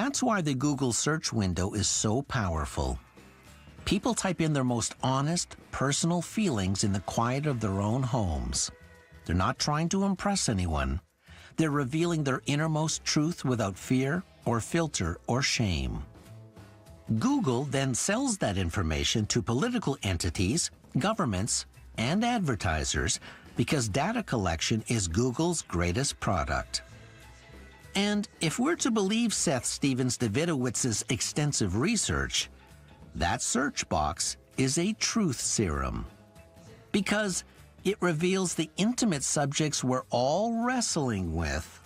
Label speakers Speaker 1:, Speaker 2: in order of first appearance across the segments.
Speaker 1: That's why the Google search window is so powerful. People type in their most honest, personal feelings in the quiet of their own homes. They're not trying to impress anyone. They're revealing their innermost truth without fear or filter or shame. Google then sells that information to political entities, governments, and advertisers because data collection is Google's greatest product. And if we're to believe Seth Stephens-Davidowitz's extensive research, that search box is a truth serum because it reveals the intimate subjects we're all wrestling with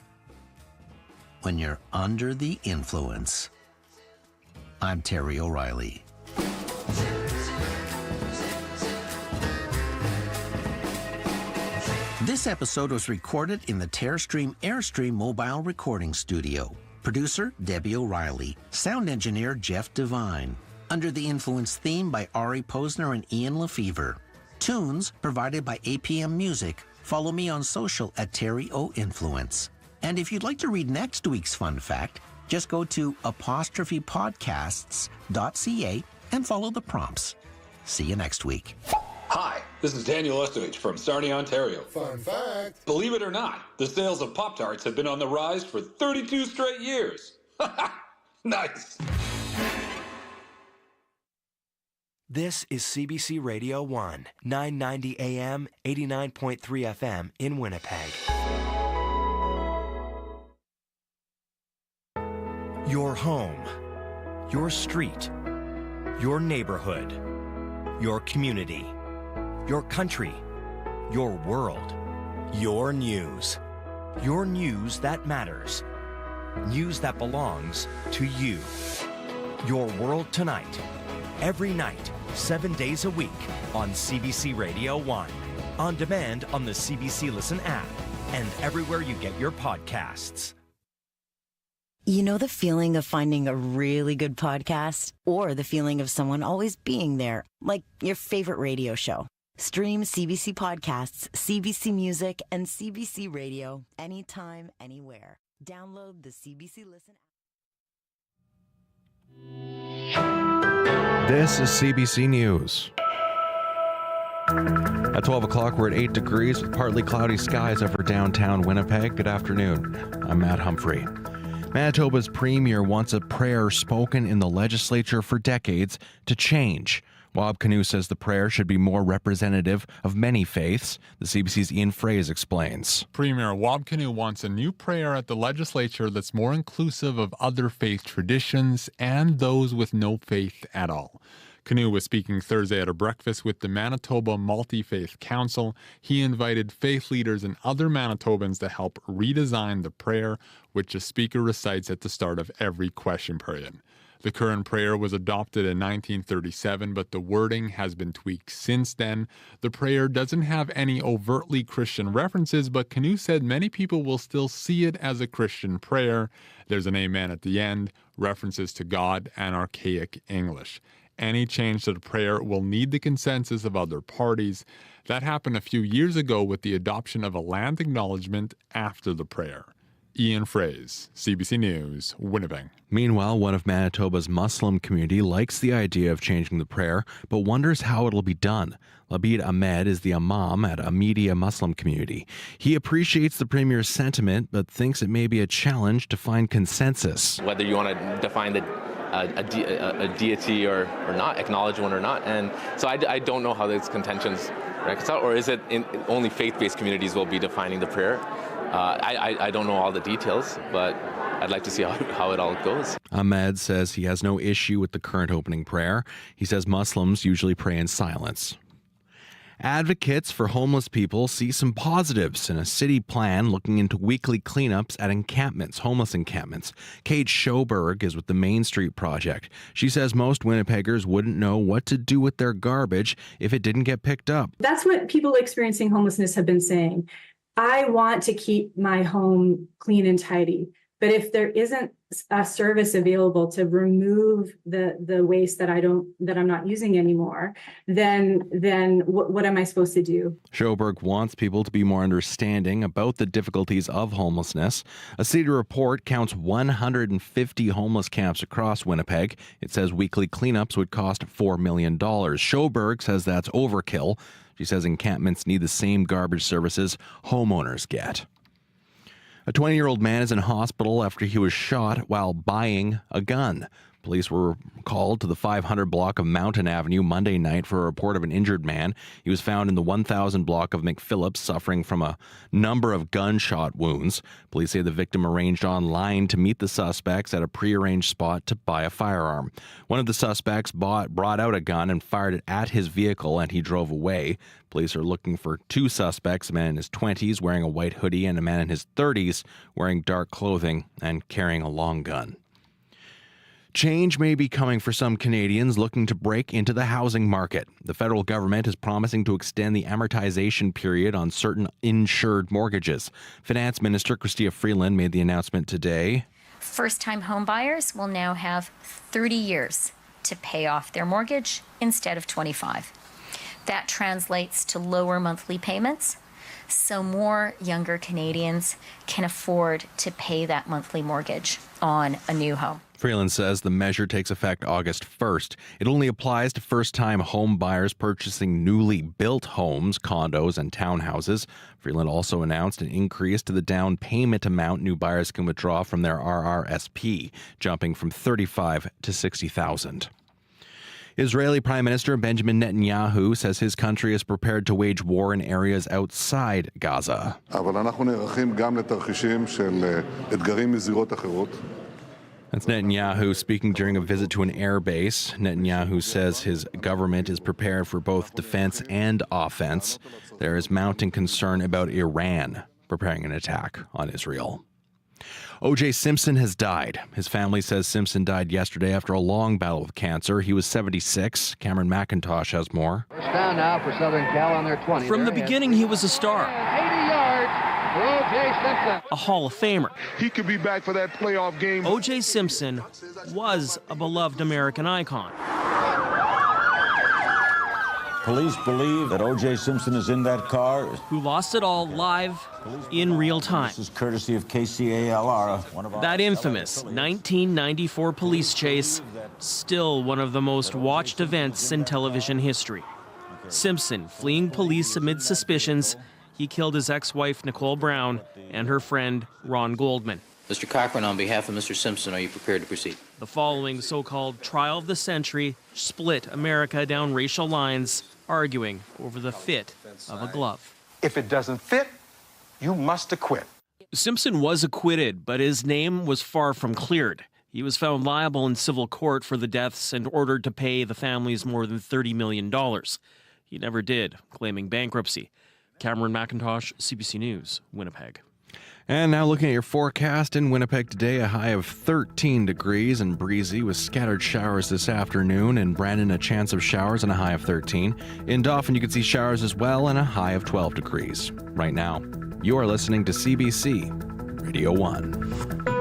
Speaker 1: when you're under the influence. I'm Terry O'Reilly. This episode was recorded in the Terrestream Airstream mobile recording studio. Producer Debbie O'Reilly. Sound engineer Jeff Devine. Under the Influence theme by Ari Posner and Ian Lefevre. Tunes provided by APM Music. Follow me on social at Terry O Influence. And if you'd like to read next week's fun fact, just go to apostrophepodcasts.ca and follow the prompts. See you next week.
Speaker 2: Hi, this is Daniel Estovich from Sarnia, Ontario.
Speaker 3: Fun fact.
Speaker 2: Believe it or not, the sales of Pop-Tarts have been on the rise for 32 straight years. Nice.
Speaker 4: This is CBC Radio 1, 990 AM, 89.3 FM in Winnipeg. Your home, your street, your neighborhood, your community, your country, your world, your news that matters, news that belongs to you. Your World Tonight, every night, 7 days a week on CBC Radio 1, on demand on the CBC Listen app, and everywhere you get your podcasts.
Speaker 5: You know the feeling of finding a really good podcast? Or the feeling of someone always being there, like your favorite radio show? Stream CBC Podcasts, CBC Music, and CBC Radio anytime, anywhere. Download the CBC Listen app.
Speaker 6: This is CBC News. At 12 o'clock, we're at 8 degrees with partly cloudy skies over downtown Winnipeg. Good afternoon. I'm Matt Humphrey. Manitoba's premier wants a prayer spoken in the legislature for decades to change. Wab Canoe says the prayer should be more representative of many faiths. The CBC's Ian Fraze explains.
Speaker 7: Premier Wab Canoe wants a new prayer at the legislature that's more inclusive of other faith traditions and those with no faith at all. Canoe was speaking Thursday at a breakfast with the Manitoba Multi-Faith Council. He invited faith leaders and other Manitobans to help redesign the prayer, which a speaker recites at the start of every question period. The current prayer was adopted in 1937, but the wording has been tweaked since then. The prayer doesn't have any overtly Christian references, but Canoe said many people will still see it as a Christian prayer. There's an amen at the end, references to God, and archaic English. Any change to the prayer will need the consensus of other parties. That happened a few years ago with the adoption of a land acknowledgement after the prayer. Ian Fraze, CBC News, Winnipeg.
Speaker 6: Meanwhile, one of Manitoba's Muslim community likes the idea of changing the prayer, but wonders how it'll be done. Labid Ahmed is the imam at a media Muslim community. He appreciates the premier's sentiment, but thinks it may be a challenge to find consensus.
Speaker 8: Whether you want to define a deity or not, acknowledge one or not. And so I don't know how these contentions reconcile, or is it only faith-based communities will be defining the prayer? I don't know all the details, but I'd like to see how it all goes.
Speaker 6: Ahmed says he has no issue with the current opening prayer. He says Muslims usually pray in silence. Advocates for homeless people see some positives in a city plan looking into weekly cleanups at encampments, homeless encampments. Kate Schoberg is with the Main Street Project. She says most Winnipeggers wouldn't know what to do with their garbage if it didn't get picked up.
Speaker 9: That's what people experiencing homelessness have been saying. I want to keep my home clean and tidy, but if there isn't a service available to remove the waste that I'm not using anymore, then what am I supposed to do?
Speaker 6: Schoberg wants people to be more understanding about the difficulties of homelessness. A city report counts 150 homeless camps across Winnipeg. It says weekly cleanups would cost $4 million. Schoberg says that's overkill. She says encampments need the same garbage services homeowners get. A 20-year-old man is in hospital after he was shot while buying a gun. Police were called to the 500 block of Mountain Avenue Monday night for a report of an injured man. He was found in the 1000 block of McPhillips, suffering from a number of gunshot wounds. Police say the victim arranged online to meet the suspects at a prearranged spot to buy a firearm. One of the suspects brought out a gun and fired it at his vehicle, and he drove away. Police are looking for two suspects, a man in his 20s wearing a white hoodie and a man in his 30s wearing dark clothing and carrying a long gun. Change may be coming for some Canadians looking to break into the housing market. The federal government is promising to extend the amortization period on certain insured mortgages. Finance Minister Chrystia Freeland made the announcement today.
Speaker 3: First-time home buyers will now have 30 years to pay off their mortgage instead of 25. That translates to lower monthly payments, so more younger Canadians can afford to pay that monthly mortgage on a new home.
Speaker 6: Freeland says the measure takes effect August 1st. It only applies to first-time home buyers purchasing newly built homes, condos, and townhouses. Freeland also announced an increase to the down payment amount new buyers can withdraw from their RRSP, jumping from $35,000 to $60,000. Israeli Prime Minister Benjamin Netanyahu says his country is prepared to wage war in areas outside Gaza. That's Netanyahu speaking during a visit to an air base. Netanyahu says his government is prepared for both defense and offense. There is mounting concern about Iran preparing an attack on Israel. O.J. Simpson has died. His family says Simpson died yesterday after a long battle with cancer. He was 76. Cameron McIntosh has more.
Speaker 10: First down now for Southern Cal on their 20.
Speaker 11: From the beginning, he was a star.
Speaker 10: 80 yards for O.J. Simpson.
Speaker 11: A Hall of Famer.
Speaker 12: He could be back for that playoff game.
Speaker 11: O.J. Simpson was a beloved American icon.
Speaker 13: Police believe that O.J. Simpson is in that car.
Speaker 11: Who lost it all live in real time.
Speaker 13: This is courtesy of KCALR.
Speaker 11: That infamous 1994 police chase, still one of the most watched events in television history. Simpson fleeing police amid suspicions. He killed his ex-wife Nicole Brown and her friend Ron Goldman.
Speaker 14: Mr. Cochran, on behalf of Mr. Simpson, are you prepared to proceed?
Speaker 11: The following so-called trial of the century split America down racial lines, arguing over the fit of a glove.
Speaker 12: If it doesn't fit, you must acquit.
Speaker 11: Simpson was acquitted, but his name was far from cleared. He was found liable in civil court for the deaths and ordered to pay the families more than $30 million. He never did, claiming bankruptcy. Cameron McIntosh, CBC News, Winnipeg.
Speaker 6: And now looking at your forecast in Winnipeg today, a high of 13 degrees and breezy with scattered showers this afternoon. In Brandon, a chance of showers and a high of 13. In Dauphin, you can see showers as well and a high of 12 degrees. Right now, you are listening to CBC Radio 1.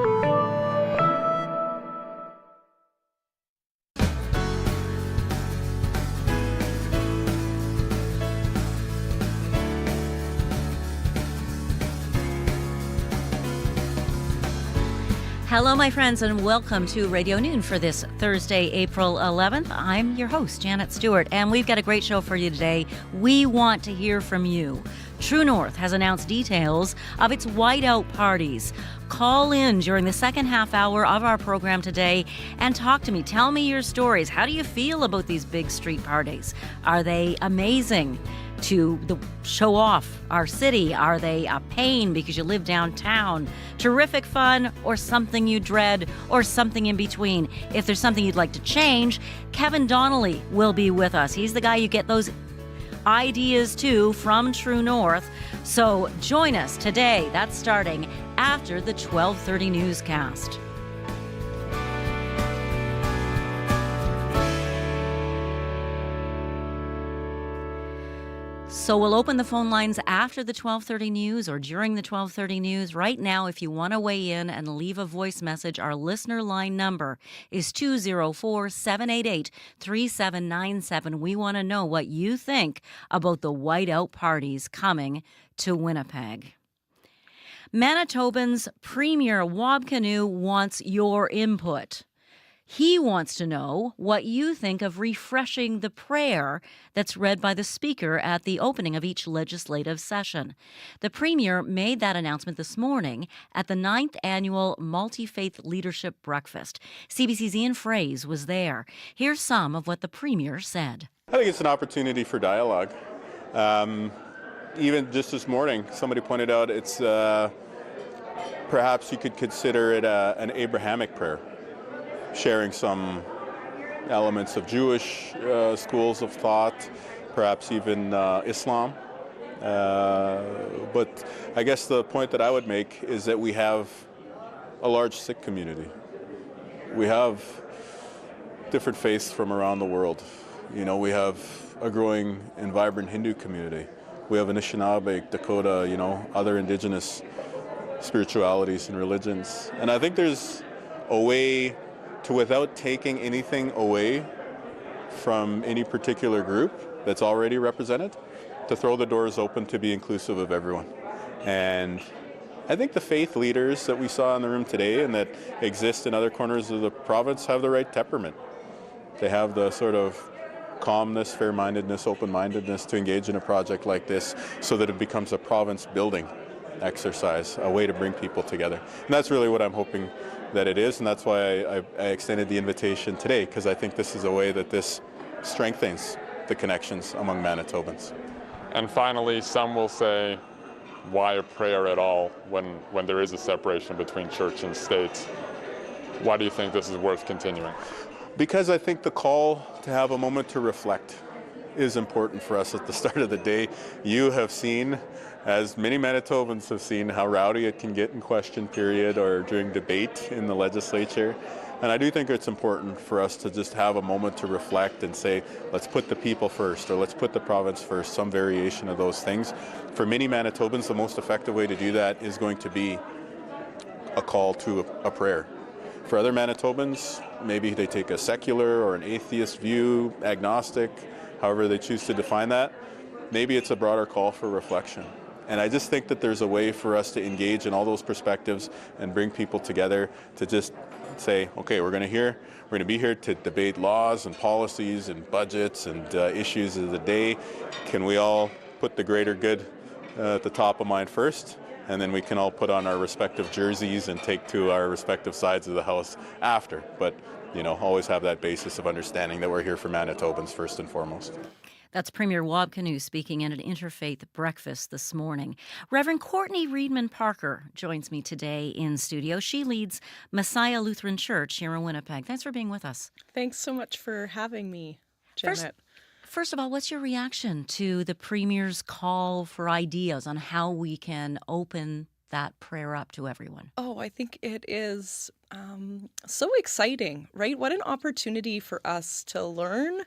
Speaker 15: Hello, my friends, and welcome to Radio Noon for this Thursday, April 11th. I'm your host, Janet Stewart, and we've got a great show for you today. We want to hear from you. True North has announced details of its whiteout parties. Call in during the second half hour of our program today and talk to me. Tell me your stories. How do you feel about these big street parties? Are they amazing to show off our city? Are they a pain because you live downtown? Terrific fun, or something you dread, or something in between? If there's something you'd like to change, Kevin Donnelly will be with us. He's the guy you get those ideas to from True North. So join us today. That's starting after the 12:30 newscast. So we'll open the phone lines after the 12:30 news or during the 12:30 news. Right now, if you want to weigh in and leave a voice message, our listener line number is 204-788-3797. We want to know what you think about the whiteout parties coming to Winnipeg. Manitobans Premier Wab Kinew wants your input. He wants to know what you think of refreshing the prayer that's read by the Speaker at the opening of each legislative session. The Premier made that announcement this morning at the 9th Annual Multi-Faith Leadership Breakfast. CBC's Ian Fraze was there. Here's some of what the Premier said.
Speaker 16: I think it's an opportunity for dialogue. Even just this morning, somebody pointed out it's perhaps you could consider it an Abrahamic prayer, sharing some elements of Jewish schools of thought, perhaps even Islam. But I guess the point that I would make is that we have a large Sikh community. We have different faiths from around the world. You know, we have a growing and vibrant Hindu community. We have Anishinaabe, Dakota, other indigenous spiritualities and religions. And I think there's a way to, without taking anything away from any particular group that's already represented, to throw the doors open to be inclusive of everyone. And I think the faith leaders that we saw in the room today and that exist in other corners of the province have the right temperament. They have the sort of calmness, fair-mindedness, open-mindedness to engage in a project like this so that it becomes a province-building exercise, a way to bring people together. And that's really what I'm hoping that it is, and that's why I extended the invitation today, because I think this is a way that this strengthens the connections among Manitobans.
Speaker 17: And finally, some will say, why a prayer at all when there is a separation between church and state? Why do you think this is worth continuing?
Speaker 16: Because I think the call to have a moment to reflect is important for us at the start of the day. You have seen, as many Manitobans have seen, how rowdy it can get in question period or during debate in the legislature. And I do think it's important for us to just have a moment to reflect and say, let's put the people first, or let's put the province first, some variation of those things. For many Manitobans, the most effective way to do that is going to be a call to a prayer. For other Manitobans, maybe they take a secular or an atheist view, agnostic, however they choose to define that. Maybe it's a broader call for reflection. And I just think that there's a way for us to engage in all those perspectives and bring people together to just say, okay, we're going to be here to debate laws and policies and budgets and issues of the day. Can we all put the greater good at the top of mind first? And then we can all put on our respective jerseys and take to our respective sides of the house after. But, always have that basis of understanding that we're here for Manitobans first and foremost.
Speaker 15: That's Premier Wab Kinew speaking at an Interfaith breakfast this morning. Reverend Courtney Reedman-Parker joins me today in studio. She leads Messiah Lutheran Church here in Winnipeg. Thanks for being with us.
Speaker 18: Thanks so much for having me, Janet.
Speaker 15: First of all, what's your reaction to the Premier's call for ideas on how we can open that prayer up to everyone?
Speaker 18: Oh, I think it is so exciting, right? What an opportunity for us to learn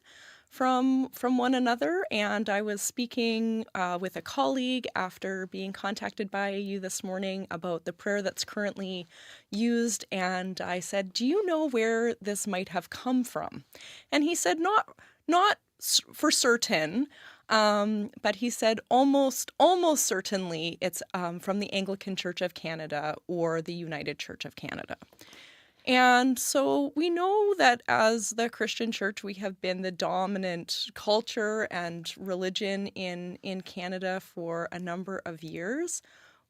Speaker 18: from one another. And I was speaking with a colleague after being contacted by you this morning about the prayer that's currently used. And I said, do you know where this might have come from? And he said, not for certain, but he said almost certainly it's from the Anglican Church of Canada or the United Church of Canada. And so we know that as the Christian church, we have been the dominant culture and religion in Canada for a number of years.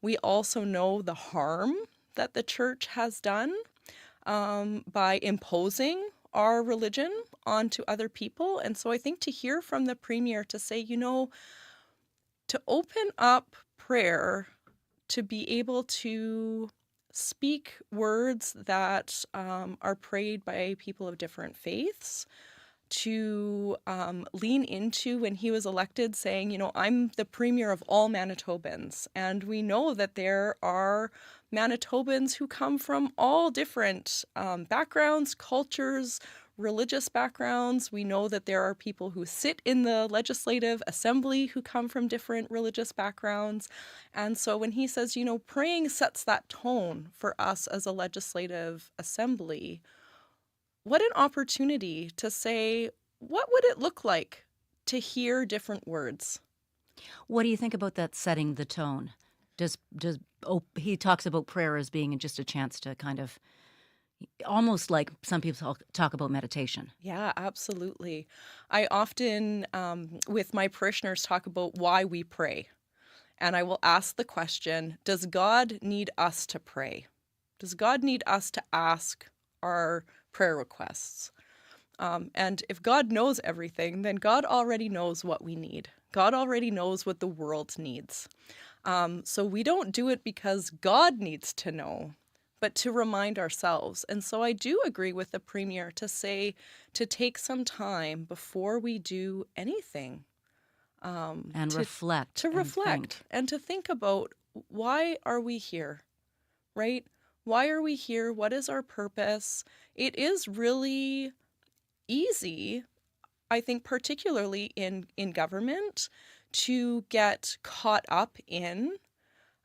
Speaker 18: We also know the harm that the church has done by imposing our religion onto other people. And so I think to hear from the Premier to say, to open up prayer, to be able to speak words that are prayed by people of different faiths, to lean into when he was elected saying, I'm the Premier of all Manitobans. And we know that there are Manitobans who come from all different backgrounds, cultures, religious backgrounds. We know that there are people who sit in the legislative assembly who come from different religious backgrounds. And so when he says, praying sets that tone for us as a legislative assembly, what an opportunity to say, what would it look like to hear different words?
Speaker 15: What do you think about that setting the tone? He talks about prayer as being just a chance to kind of, almost like some people talk about meditation.
Speaker 18: Yeah, absolutely. I often, with my parishioners, talk about why we pray. And I will ask the question, does God need us to pray? Does God need us to ask our prayer requests? And if God knows everything, then God already knows what we need. God already knows what the world needs. So we don't do it because God needs to know, but to remind ourselves. And so I do agree with the Premier to say to take some time before we do anything.
Speaker 15: And reflect.
Speaker 18: To reflect and to think about, why are we here, right? Why are we here? What is our purpose? It is really easy, I think, particularly in government, to get caught up in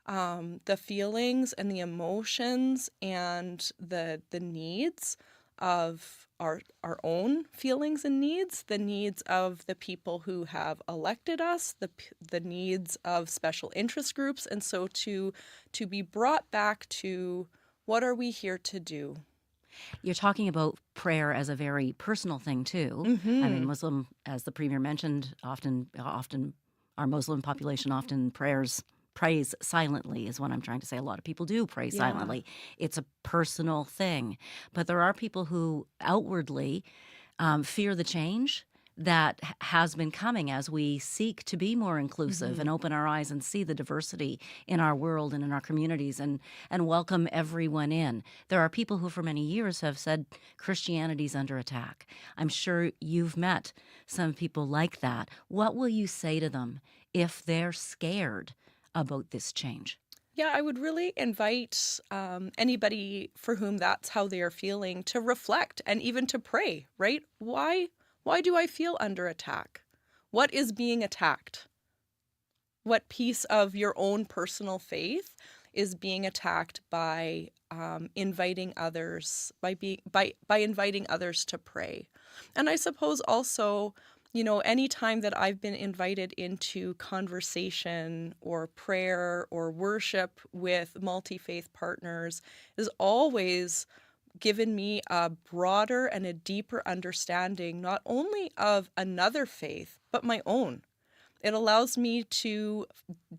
Speaker 18: the feelings and the emotions and the needs of our own feelings and needs, the needs of the people who have elected us, the needs of special interest groups. And so to be brought back to, what are we here to do?
Speaker 15: You're talking about prayer as a very personal thing, too. Mm-hmm. I mean, Muslim, as the Premier mentioned, often our Muslim population often prays silently, is what I'm trying to say. A lot of people do pray silently. It's a personal thing. But there are people who outwardly fear the change that has been coming as we seek to be more inclusive and open our eyes and see the diversity in our world and in our communities and welcome everyone in. There are people who for many years have said Christianity's under attack. I'm sure you've met some people like that. What will you say to them if they're scared about this change?
Speaker 18: Yeah, I would really invite anybody for whom that's how they are feeling to reflect and even to pray, right? Why do I feel under attack? What is being attacked? What piece of your own personal faith is being attacked by inviting others, by inviting others to pray? And I suppose also, any time that I've been invited into conversation or prayer or worship with multi-faith partners is always given me a broader and a deeper understanding, not only of another faith, but my own. It allows me to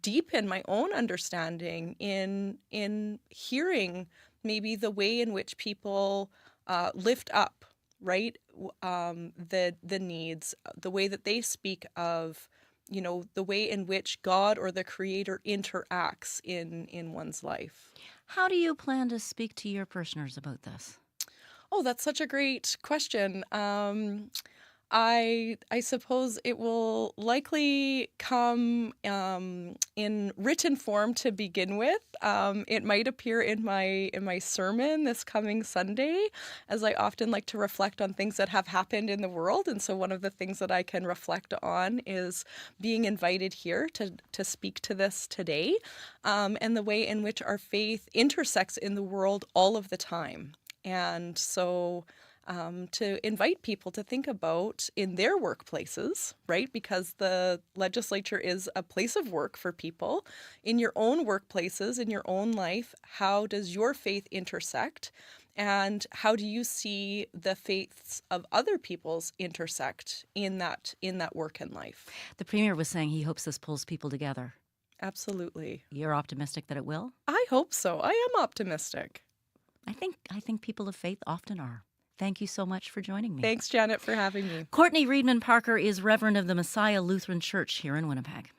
Speaker 18: deepen my own understanding in hearing maybe the way in which people lift up, right? The needs, the way that they speak of, the way in which God or the Creator interacts in one's life.
Speaker 15: How do you plan to speak to your parishioners about this?
Speaker 18: Oh, that's such a great question. I suppose it will likely come in written form to begin with. It might appear in my sermon this coming Sunday, as I often like to reflect on things that have happened in the world. And so one of the things that I can reflect on is being invited here to speak to this today, and the way in which our faith intersects in the world all of the time. And so to invite people to think about in their workplaces, right? Because the legislature is a place of work for people. In your own workplaces, in your own life, how does your faith intersect? And how do you see the faiths of other people's intersect in that work and life?
Speaker 15: The Premier was saying he hopes this pulls people together.
Speaker 18: Absolutely.
Speaker 15: You're optimistic that it will?
Speaker 18: I hope so. I am optimistic.
Speaker 15: I think people of faith often are. Thank you so much for joining me.
Speaker 18: Thanks, Janet, for having me.
Speaker 15: Courtney Reedman Parker is Reverend of the Messiah Lutheran Church here in Winnipeg.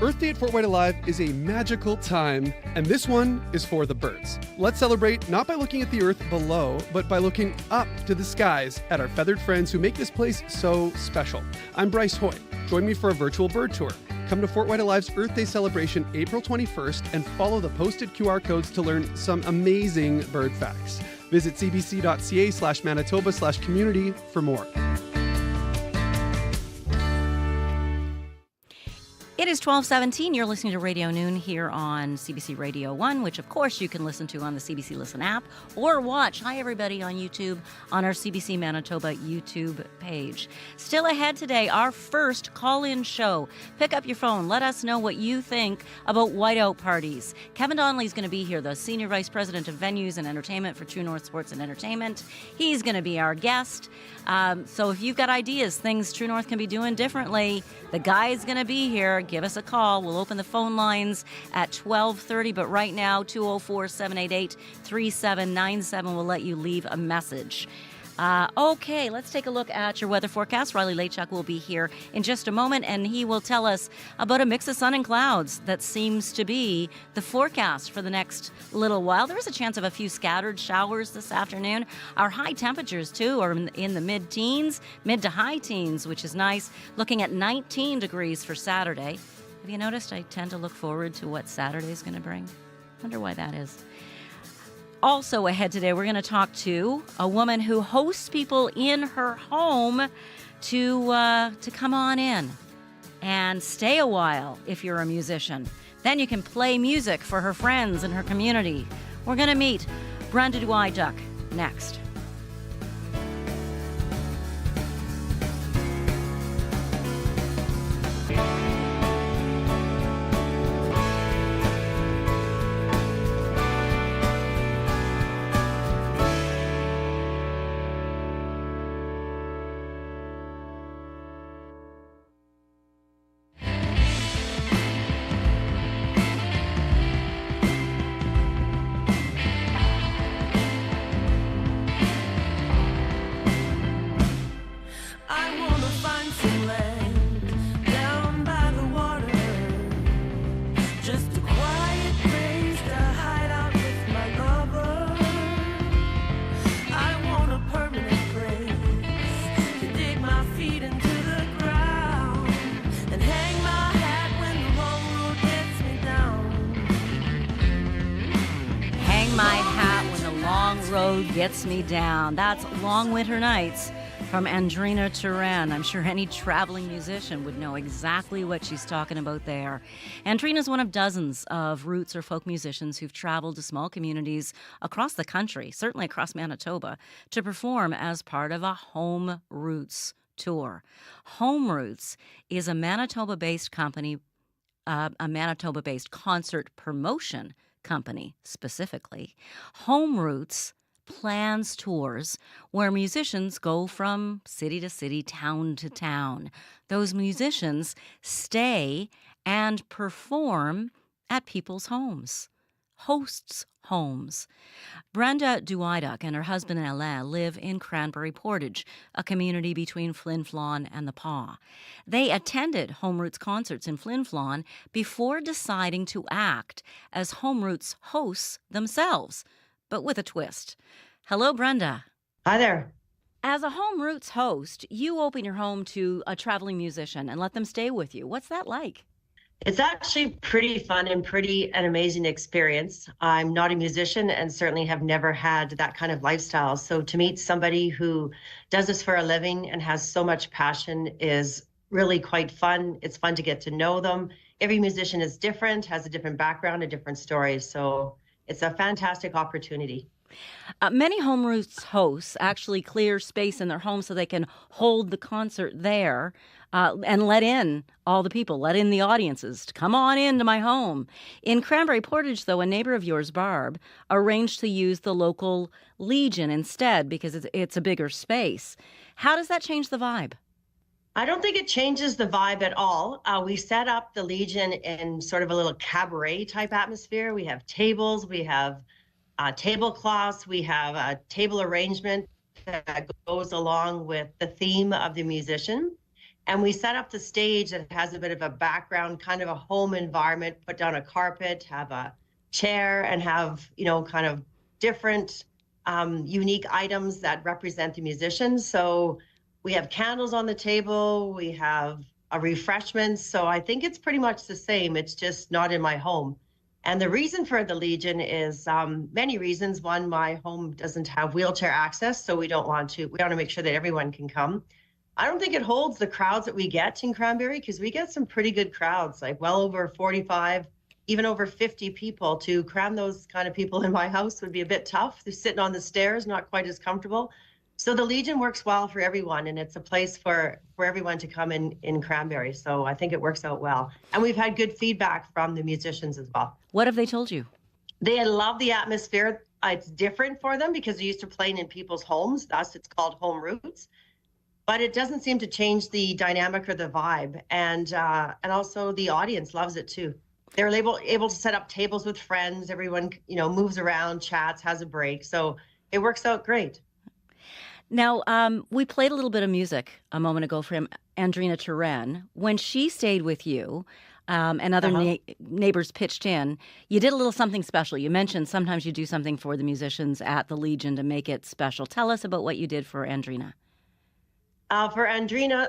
Speaker 19: Earth Day at Fort White Alive is a magical time, and this one is for the birds. Let's celebrate not by looking at the earth below, but by looking up to the skies at our feathered friends who make this place so special. I'm Bryce Hoy. Join me for a virtual bird tour. Come to Fort White Alive's Earth Day celebration April 21st and follow the posted QR codes to learn some amazing bird facts. Visit cbc.ca/Manitoba/community for more.
Speaker 15: It is 12:17. You're listening to Radio Noon here on CBC Radio 1, which of course you can listen to on the CBC Listen app or watch. Hi, everybody on YouTube on our CBC Manitoba YouTube page. Still ahead today, our first call-in show. Pick up your phone. Let us know what you think about whiteout parties. Kevin Donnelly is going to be here, the Senior Vice President of Venues and Entertainment for True North Sports and Entertainment. He's going to be our guest. So if you've got ideas, things True North can be doing differently, the guy is going to be here. Give us a call. We'll open the phone lines at 12:30, but right now, 204-788-3797 will let you leave a message. Okay, let's take a look at your weather forecast. Riley Lachuk will be here in just a moment, and he will tell us about a mix of sun and clouds that seems to be the forecast for the next little while. There is a chance of a few scattered showers this afternoon. Our high temperatures, too, are in the mid-teens, mid to high teens, which is nice. Looking at 19 degrees for Saturday. Have you noticed I tend to look forward to what Saturday is going to bring? Wonder why that is. Also ahead today, we're going to talk to a woman who hosts people in her home to come on in and stay a while if you're a musician. Then you can play music for her friends and her community. We're going to meet Brenda Duai-Duck next. Gets Me Down. That's Long Winter Nights from Andrina Turan. I'm sure any traveling musician would know exactly what she's talking about there. Andrina is one of dozens of roots or folk musicians who've traveled to small communities across the country, certainly across Manitoba, to perform as part of a Home Roots tour. Home Roots is a Manitoba-based company, a Manitoba-based concert promotion company specifically. Home Roots plans tours where musicians go from city to city, town to town. Those musicians stay and perform at people's homes, hosts' homes. Brenda Duai-Duck and her husband Alain live in Cranberry Portage, a community between Flin Flon and the Pas. They attended Home Roots concerts in Flin Flon before deciding to act as Home Roots hosts themselves, but with a twist. Hello, Brenda.
Speaker 20: Hi there.
Speaker 15: As a Home Roots host, you open your home to a traveling musician and let them stay with you. What's that like?
Speaker 20: It's actually pretty fun and an amazing experience. I'm not a musician and certainly have never had that kind of lifestyle. So to meet somebody who does this for a living and has so much passion is really quite fun. It's fun to get to know them. Every musician is different, has a different background, a different story. So it's a fantastic opportunity.
Speaker 15: Many Home Roots hosts actually clear space in their home so they can hold the concert there and let in all the people, let in the audiences to come on into my home. In Cranberry Portage, though, a neighbor of yours, Barb, arranged to use the local Legion instead because it's a bigger space. How does that change the vibe?
Speaker 20: I don't think it changes the vibe at all. We set up the Legion in sort of a little cabaret type atmosphere. We have tables, we have tablecloths, we have a table arrangement that goes along with the theme of the musician. And we set up the stage that has a bit of a background, kind of a home environment, put down a carpet, have a chair, and have, kind of different unique items that represent the musician. So we have candles on the table, we have a refreshments. So I think it's pretty much the same. It's just not in my home. And the reason for the Legion is many reasons. One, my home doesn't have wheelchair access, so we want to make sure that everyone can come. I don't think it holds the crowds that we get in Cranberry, because we get some pretty good crowds, like well over 45, even over 50 people. To cram those kind of people in my house would be a bit tough. They're sitting on the stairs, not quite as comfortable. So the Legion works well for everyone, and it's a place for everyone to come in Cranberry. So I think it works out well. And we've had good feedback from the musicians as well.
Speaker 15: What have they told you?
Speaker 20: They love the atmosphere. It's different for them because they're used to playing in people's homes. Thus, it's called Home Roots. But it doesn't seem to change the dynamic or the vibe. And also the audience loves it too. They're able to set up tables with friends. Everyone, moves around, chats, has a break. So it works out great.
Speaker 15: Now, we played a little bit of music a moment ago from Andrina Turan. When she stayed with you and other neighbors pitched in, you did a little something special. You mentioned sometimes you do something for the musicians at the Legion to make it special. Tell us about what you did for Andrina.
Speaker 20: For Andrina,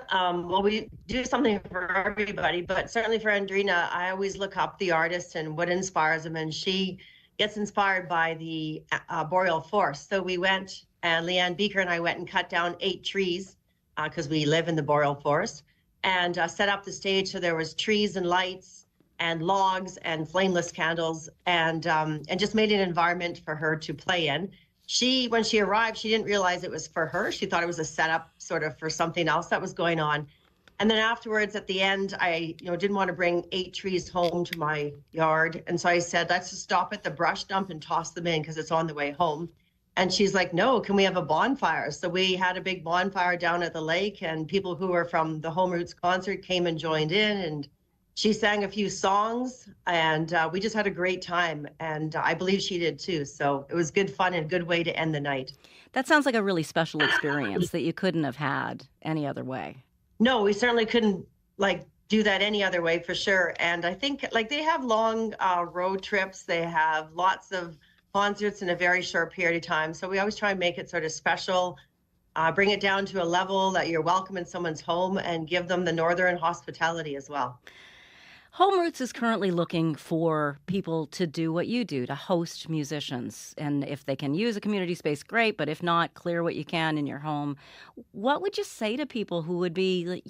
Speaker 20: we do something for everybody, but certainly for Andrina, I always look up the artist and what inspires them, and she gets inspired by the boreal forest. So we went, and Leanne Beaker and I went and cut down 8 trees because we live in the boreal forest, and set up the stage so there was trees and lights and logs and flameless candles, and just made an environment for her to play in. When she arrived, she didn't realize it was for her. She thought it was a setup sort of for something else that was going on. And then afterwards, at the end, I didn't want to bring 8 trees home to my yard. And so I said, let's just stop at the brush dump and toss them in because it's on the way home. And she's like, no, can we have a bonfire? So we had a big bonfire down at the lake, and people who were from the Home Roots concert came and joined in, and she sang a few songs, and we just had a great time. And I believe she did too. So it was good fun and a good way to end the night.
Speaker 15: That sounds like a really special experience that you couldn't have had any other way.
Speaker 20: No, we certainly couldn't do that any other way, for sure. And I think they have long road trips. They have lots of concerts in a very short period of time. So we always try and make it sort of special, bring it down to a level that you're welcome in someone's home, and give them the northern hospitality as well.
Speaker 15: Home Roots is currently looking for people to do what you do, to host musicians. And if they can use a community space, great. But if not, clear what you can in your home. What would you say to people who would be,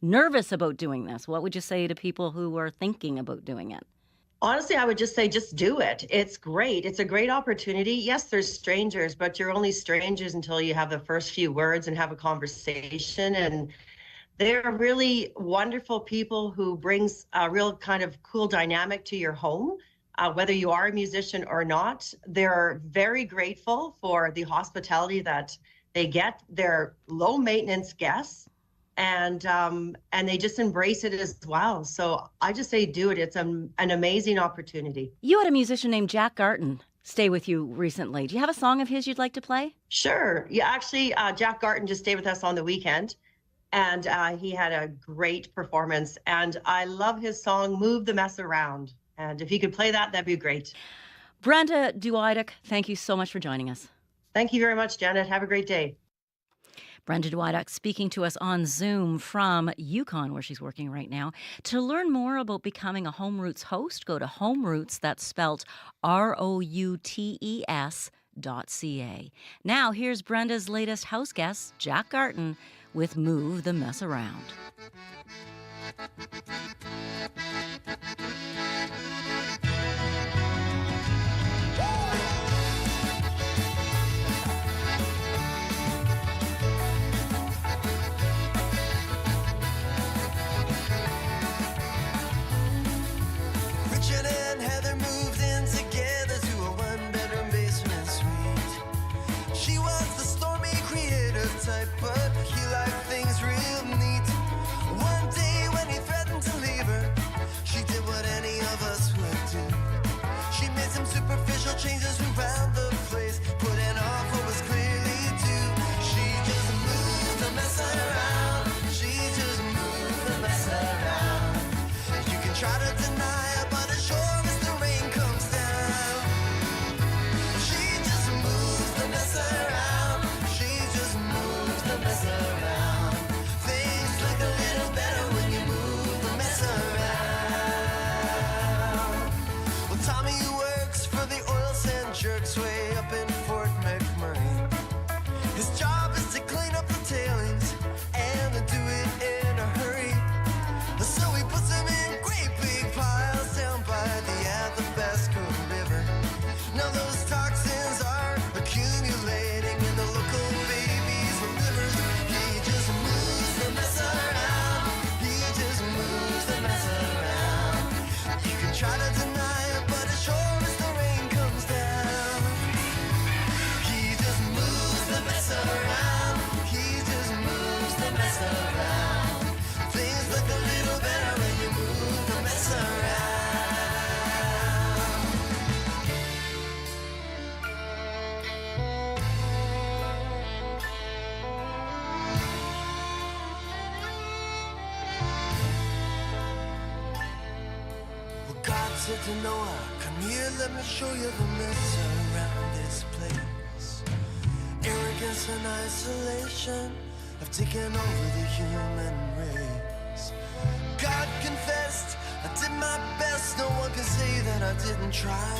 Speaker 15: nervous about doing this? What would you say to people who are thinking about doing it?
Speaker 20: Honestly, I would just say, just do it. It's great. It's a great opportunity. Yes, there's strangers, but you're only strangers until you have the first few words and have a conversation. And they're really wonderful people who brings a real kind of cool dynamic to your home, whether you are a musician or not. They're very grateful for the hospitality that they get. They're low maintenance guests, and they just embrace it as well. So I just say do it. It's an amazing opportunity.
Speaker 15: You had a musician named Jack Garton stay with you recently. Do you have a song of his you'd like to play?
Speaker 20: Sure. Yeah, actually, Jack Garton just stayed with us on the weekend. And he had a great performance. And I love his song, Move the Mess Around. And if you could play that, that'd be great.
Speaker 15: Brenda Duiduk, thank you so much for joining us.
Speaker 20: Thank you very much, Janet. Have a great day.
Speaker 15: Brenda Duiduk speaking to us on Zoom from Yukon, where she's working right now. To learn more about becoming a Home Roots host, go to Home Roots, that's spelled ROUTES.ca. Now, here's Brenda's latest house guest, Jack Garton, with Move the Mess Around.
Speaker 21: Richard and Heather moved in together to a one-bedroom basement suite. She was the stormy creative type, but he liked things real neat. One day when he threatened to leave her, she did what any of us would do. She made some superficial changes around the place, putting off what was clearly due. She just moved the mess around. She just moved the mess around. You can try to deny it, but as sure as the rain comes down, she just moves the mess around. She just moves the mess around. said to Noah, come here, let me show you the mess around this place. Arrogance and isolation have taken over the human race. God confessed, I did my best, no one can say that I didn't try.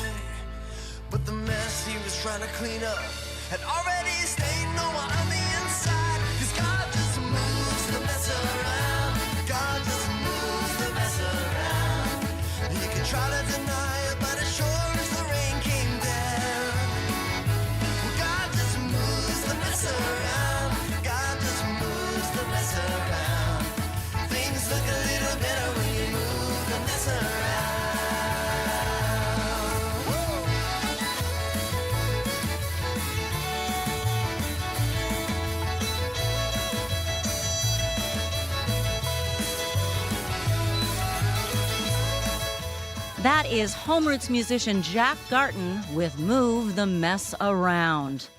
Speaker 21: But the mess he was trying to clean up had already stained Noah on the inside. 'Cause God just moves the mess around. God just moves the mess around. You can try to deny it, but as sure as the rain came down. God just moves the mess around. God just moves the mess around. Things look a little better when you move the mess around.
Speaker 15: That is Home Roots musician Jack Garton with Move the Mess Around.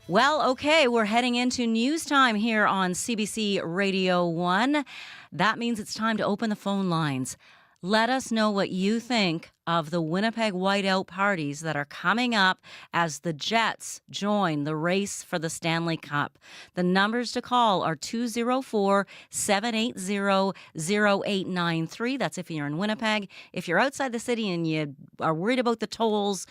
Speaker 15: Well, okay, we're heading into news time here on CBC Radio 1. That means it's time to open the phone lines. Let us know what you think of the Winnipeg whiteout parties that are coming up as the Jets join the race for the Stanley Cup. The numbers to call are 204-780-0893. That's if you're in Winnipeg. If you're outside the city and you are worried about the tolls,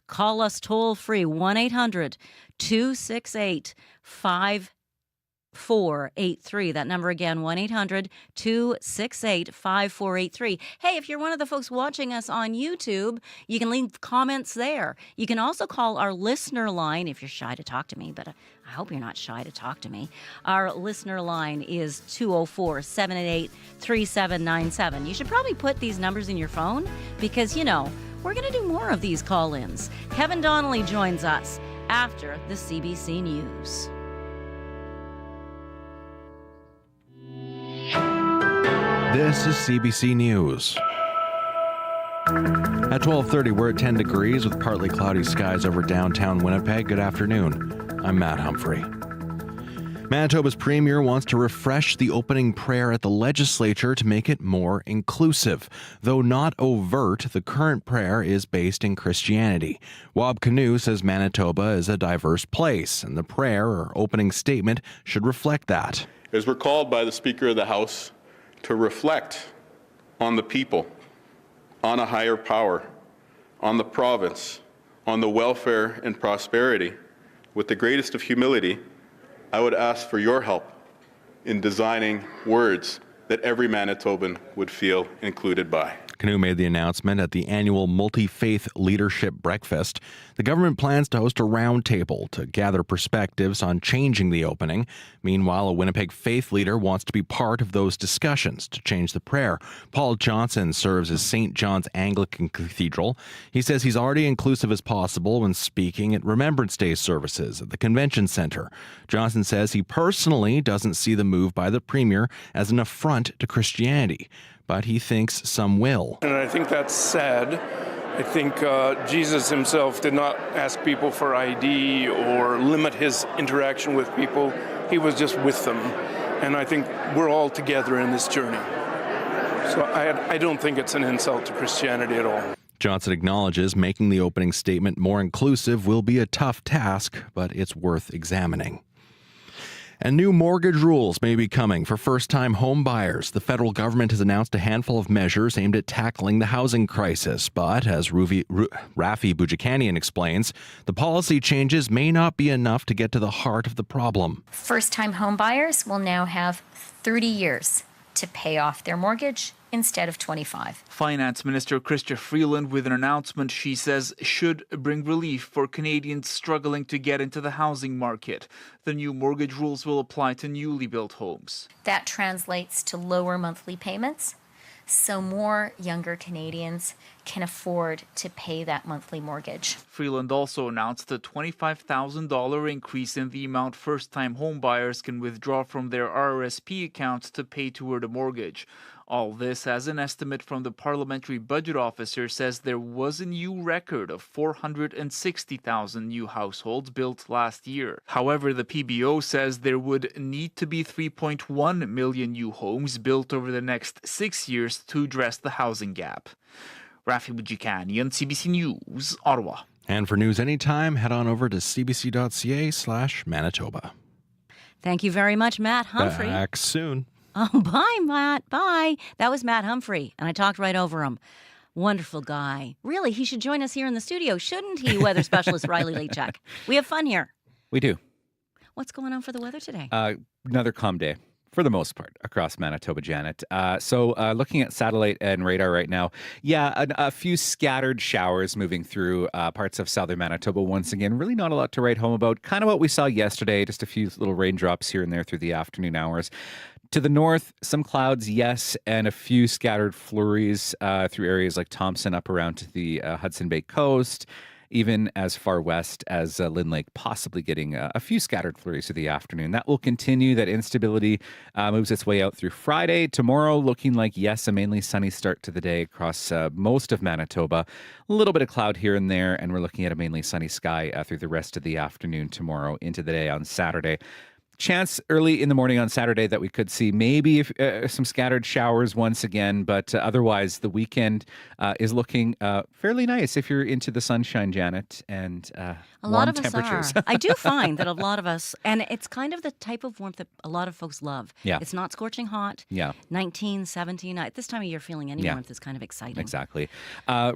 Speaker 15: call us toll free, 1-800-268-5483. That number again, 1-800-268-5483. Hey, if you're one of the folks watching us on YouTube, you can leave comments there. You can also call our listener line if you're shy to talk to me, but I hope you're not shy to talk to me. Our listener line is 204-788-3797. You should probably put these numbers in your phone because, you know, we're going to do more of these call-ins. Kevin Donnelly joins us after the CBC News.
Speaker 6: This is CBC News. At 12:30, we're at 10 degrees with partly cloudy skies over downtown Winnipeg. Good afternoon. I'm Matt Humphrey. Manitoba's premier wants to refresh the opening prayer at the Legislature to make it more inclusive. Though not overt, the current prayer is based in Christianity. Wab Canoe says Manitoba is a diverse place, and the prayer or opening statement should reflect that.
Speaker 16: As we're called by the Speaker of the House to reflect on the people, on a higher power, on the province, on the welfare and prosperity, with the greatest of humility, I would ask for your help in designing words that every Manitoban would feel included by.
Speaker 6: Canoe made the announcement at the annual Multi-Faith Leadership Breakfast. The government plans to host a roundtable to gather perspectives on changing the opening. Meanwhile, a Winnipeg faith leader wants to be part of those discussions to change the prayer. Paul Johnson serves as St. John's Anglican Cathedral. He says he's already inclusive as possible when speaking at Remembrance Day services at the Convention Centre. Johnson says he personally doesn't see the move by the Premier as an affront to Christianity, but he thinks some will.
Speaker 1: And I think that's sad. I think Jesus himself did not ask people for ID or limit his interaction with people. He was just with them. And I think we're all together in this journey. So I don't think it's an insult to Christianity at all.
Speaker 6: Johnson acknowledges making the opening statement more inclusive will be a tough task, but it's worth examining. And new mortgage rules may be coming for first-time home buyers. The federal government has announced a handful of measures aimed at tackling the housing crisis. But as Rafi Bujikanian explains, the policy changes may not be enough to get to the heart of the problem.
Speaker 3: First-time home buyers will now have 30 years to pay off their mortgage instead of 25.
Speaker 22: Finance Minister Chrystia Freeland with an announcement she says should bring relief for Canadians struggling to get into the housing market. The new mortgage rules will apply to newly built homes.
Speaker 3: That translates to lower monthly payments, so more younger Canadians can afford to pay that monthly mortgage.
Speaker 22: Freeland also announced a $25,000 increase in the amount first-time home buyers can withdraw from their RRSP accounts to pay toward a mortgage. All this, as an estimate from the Parliamentary Budget Officer, says there was a new record of 460,000 new households built last year. However, the PBO says there would need to be 3.1 million new homes built over the next 6 years to address the housing gap. Rafi Bujikani on CBC News, Ottawa.
Speaker 6: And for news anytime, head on over to cbc.ca/Manitoba.
Speaker 15: Thank you very much, Matt Humphrey.
Speaker 6: Back soon.
Speaker 15: Oh, bye, Matt. Bye. That was Matt Humphrey, and I talked right over him. Wonderful guy. Really, he should join us here in the studio, shouldn't he, weather specialist Riley Leachak? We have fun here.
Speaker 2: We do.
Speaker 15: What's going on for the weather today?
Speaker 2: Another calm day. For the most part, across Manitoba, Janet. So looking at satellite and radar right now, a few scattered showers moving through parts of southern Manitoba once again. Really not a lot to write home about. Kind of what we saw yesterday, just a few little raindrops here and there through the afternoon hours. To the north, some clouds, yes, and a few scattered flurries through areas like Thompson up around to the Hudson Bay coast. Even as far west as Lynn Lake, possibly getting a few scattered flurries through the afternoon. That will continue. That instability moves its way out through Friday. Tomorrow, looking like, yes, a mainly sunny start to the day across most of Manitoba. A little bit of cloud here and there, and we're looking at a mainly sunny sky through the rest of the afternoon tomorrow into the day on Saturday. Chance early in the morning on Saturday that we could see maybe some scattered showers once again, but otherwise the weekend is looking fairly nice if you're into the sunshine, Janet, and
Speaker 15: a
Speaker 2: warm
Speaker 15: lot of
Speaker 2: temperatures.
Speaker 15: us are. I do find that a lot of us, and it's kind of the type of warmth that a lot of folks love.
Speaker 2: Yeah.
Speaker 15: It's not scorching hot.
Speaker 2: Yeah.
Speaker 15: 19, 17. At this time of year, feeling any warmth is kind of exciting.
Speaker 2: Exactly.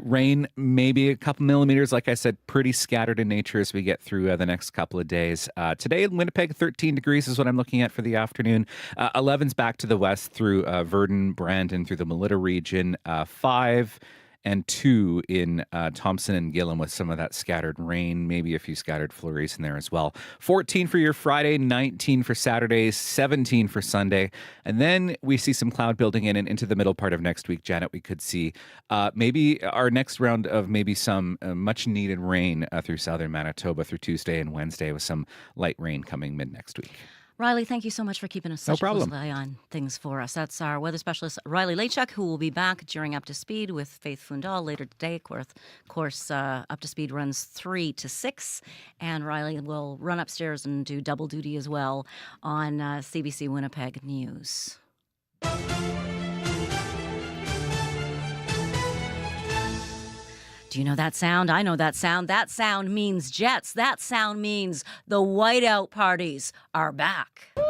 Speaker 2: Rain, maybe a couple millimeters. Like I said, pretty scattered in nature as we get through the next couple of days. Today in Winnipeg, 13 degrees is what I'm looking at for the afternoon. 11's back to the west through Verdun, Brandon, through the Melita region. 5 and 2 in Thompson and Gillam with some of that scattered rain, maybe a few scattered flurries in there as well. 14 for your Friday, 19 for Saturday, 17 for Sunday. And then we see some cloud building in and into the middle part of next week, Janet. We could see maybe our next round of maybe some much needed rain through southern Manitoba through Tuesday and Wednesday with some light rain coming mid next week.
Speaker 15: Riley, thank you so much for keeping us such a close eye on things for us. That's our weather specialist, Riley Leachak, who will be back during Up to Speed with Faith Fundal later today. Of course, Up to Speed runs 3 to 6, and Riley will run upstairs and do double duty as well on CBC Winnipeg News. Do you know that sound? I know that sound. That sound means Jets. That sound means the whiteout parties are back.
Speaker 10: Woo!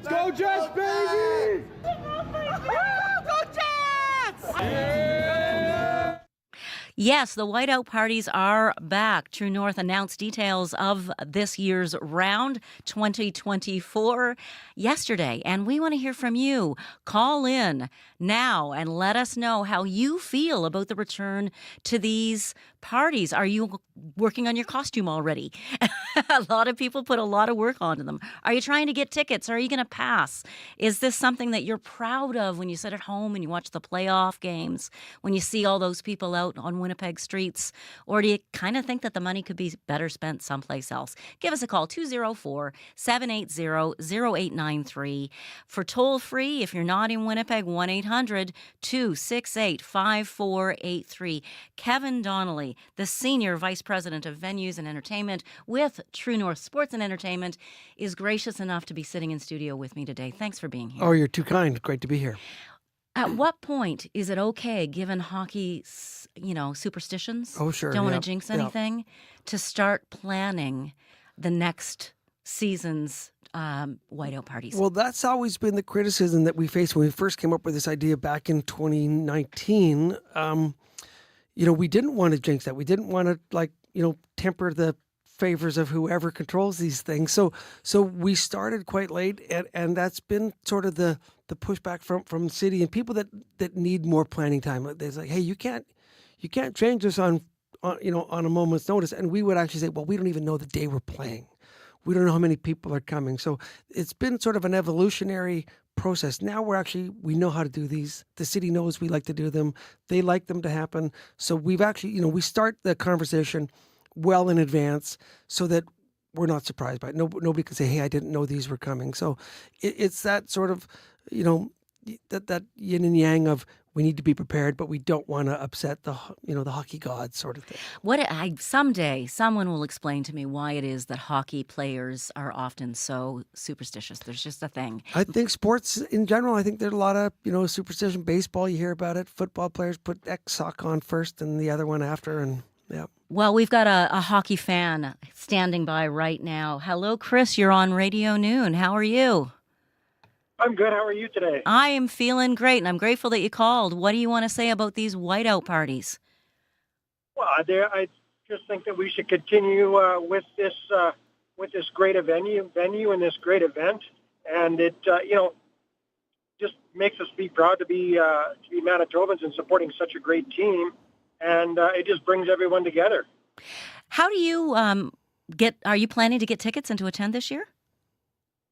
Speaker 10: Go Jets, baby! Go Jets!
Speaker 15: Yes, the whiteout parties are back. True North announced details of this year's round 2024 yesterday, and we want to hear from you. Call in now and let us know how you feel about the return to these parties. Are you working on your costume already? A lot of people put a lot of work onto them. Are you trying to get tickets? Are you going to pass? Is this something that you're proud of when you sit at home and you watch the playoff games, when you see all those people out on Winnipeg streets? Or do you kind of think that the money could be better spent someplace else? Give us a call, 204-780-0893. For toll-free, if you're not in Winnipeg, 1-800-268-5483. Kevin Donnelly, the Senior Vice President of Venues and Entertainment with True North Sports and Entertainment, is gracious enough to be sitting in studio with me today. Thanks for being here.
Speaker 4: Oh, you're too kind. Great to be here.
Speaker 15: At what point is it okay, given hockey, superstitions?
Speaker 4: Oh, sure.
Speaker 15: Don't want to jinx anything, to start planning the next season's whiteout parties?
Speaker 4: Well, that's always been the criticism that we faced when we first came up with this idea back in 2019. We didn't want to jinx that. We didn't want to temper the favors of whoever controls these things. So we started quite late, and that's been sort of the pushback from the city and people that need more planning time. They're like, hey, you can't change this on a moment's notice. And we would actually say, well, we don't even know the day we're playing. We don't know how many people are coming. So it's been sort of an evolutionary process. Now we know how to do these. The city knows we like to do them. They like them to happen. So we've actually, we start the conversation well in advance so that we're not surprised by it. Nobody can say, hey, I didn't know these were coming. So it's that sort of, that yin and yang of we need to be prepared, but we don't want to upset the hockey gods sort of thing.
Speaker 15: Someday someone will explain to me why it is that hockey players are often so superstitious. There's just a thing.
Speaker 4: I think sports in general, I think there's a lot of, superstition. Baseball, you hear about it. Football players put X sock on first and the other one after, and yeah.
Speaker 15: Well, we've got a hockey fan standing by right now. Hello, Chris. You're on Radio Noon. How are you?
Speaker 5: I'm good. How are you today?
Speaker 15: I am feeling great, and I'm grateful that you called. What do you want to say about these whiteout parties?
Speaker 5: Well, I just think that we should continue with this great venue and this great event, and it just makes us be proud to be Manitobans and supporting such a great team, and it just brings everyone together.
Speaker 15: How do you are you planning to get tickets and to attend this year?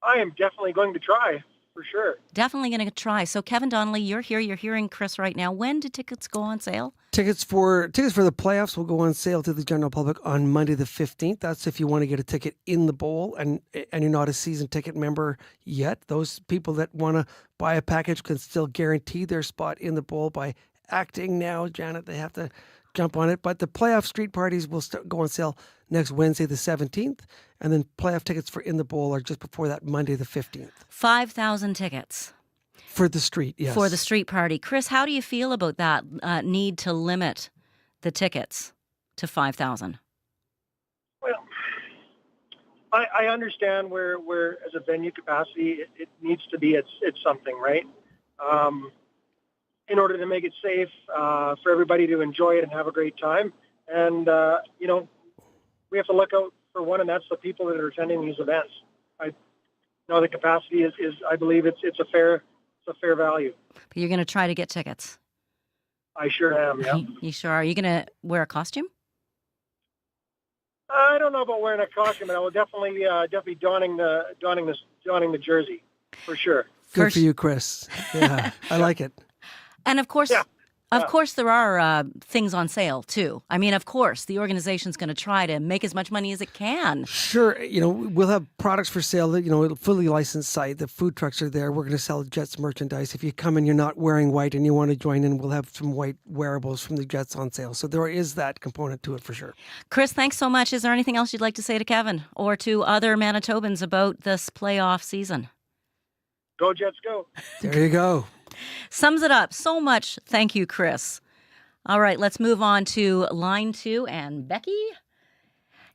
Speaker 5: I am definitely going to try. For sure.
Speaker 15: Definitely going to try. So, Kevin Donnelly, you're here. You're hearing Chris right now. When do tickets go on sale?
Speaker 4: Tickets for the playoffs will go on sale to the general public on Monday the 15th. That's if you want to get a ticket in the bowl and you're not a season ticket member yet. Those people that want to buy a package can still guarantee their spot in the bowl by acting now. Janet, they have to jump on it. But the playoff street parties will go on sale next Wednesday the 17th. And then playoff tickets for In the Bowl are just before that, Monday the 15th.
Speaker 15: 5,000 tickets.
Speaker 4: For the street, yes.
Speaker 15: For the street party. Chris, how do you feel about that need to limit the tickets to 5,000?
Speaker 5: Well, I understand where as a venue capacity, it needs to be at something, right? In order to make it safe for everybody to enjoy it and have a great time. And, we have to look out for one, and that's the people that are attending these events. I know the capacity is I believe it's a fair value.
Speaker 15: But you're going to try to get tickets.
Speaker 5: I sure am. Yeah.
Speaker 15: You sure are? Are you going to wear a costume?
Speaker 5: I don't know about wearing a costume, but I will definitely donning the jersey for sure.
Speaker 4: Good for you, Chris. Yeah, I like it.
Speaker 15: And of course. Yeah. Of course, there are things on sale, too. I mean, of course, the organization's going to try to make as much money as it can.
Speaker 4: Sure. We'll have products for sale, a fully licensed site. The food trucks are there. We're going to sell Jets merchandise. If you come and you're not wearing white and you want to join in, we'll have some white wearables from the Jets on sale. So there is that component to it for sure.
Speaker 15: Chris, thanks so much. Is there anything else you'd like to say to Kevin or to other Manitobans about this playoff season?
Speaker 5: Go Jets, go.
Speaker 4: There you go.
Speaker 15: Sums it up so much. Thank you, Chris. All right, let's move on to line 2 and Becky.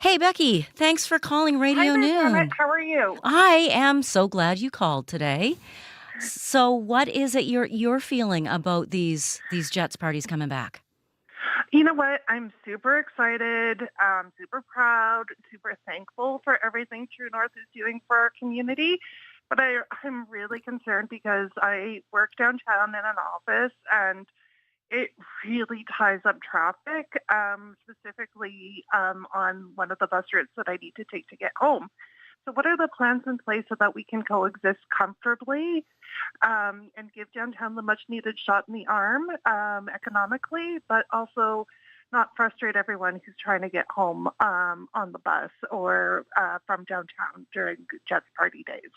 Speaker 15: Hey, Becky, thanks for calling Radio Noon.
Speaker 7: Hi, how are you?
Speaker 15: I am so glad you called today. So what is it you're feeling about these Jets parties coming back?
Speaker 7: You know what? I'm super excited, super proud, super thankful for everything True North is doing for our community. But I'm really concerned because I work downtown in an office and it really ties up traffic, specifically on one of the bus routes that I need to take to get home. So what are the plans in place so that we can coexist comfortably and give downtown the much needed shot in the arm economically, but also not frustrate everyone who's trying to get home on the bus or from downtown during Jets party days?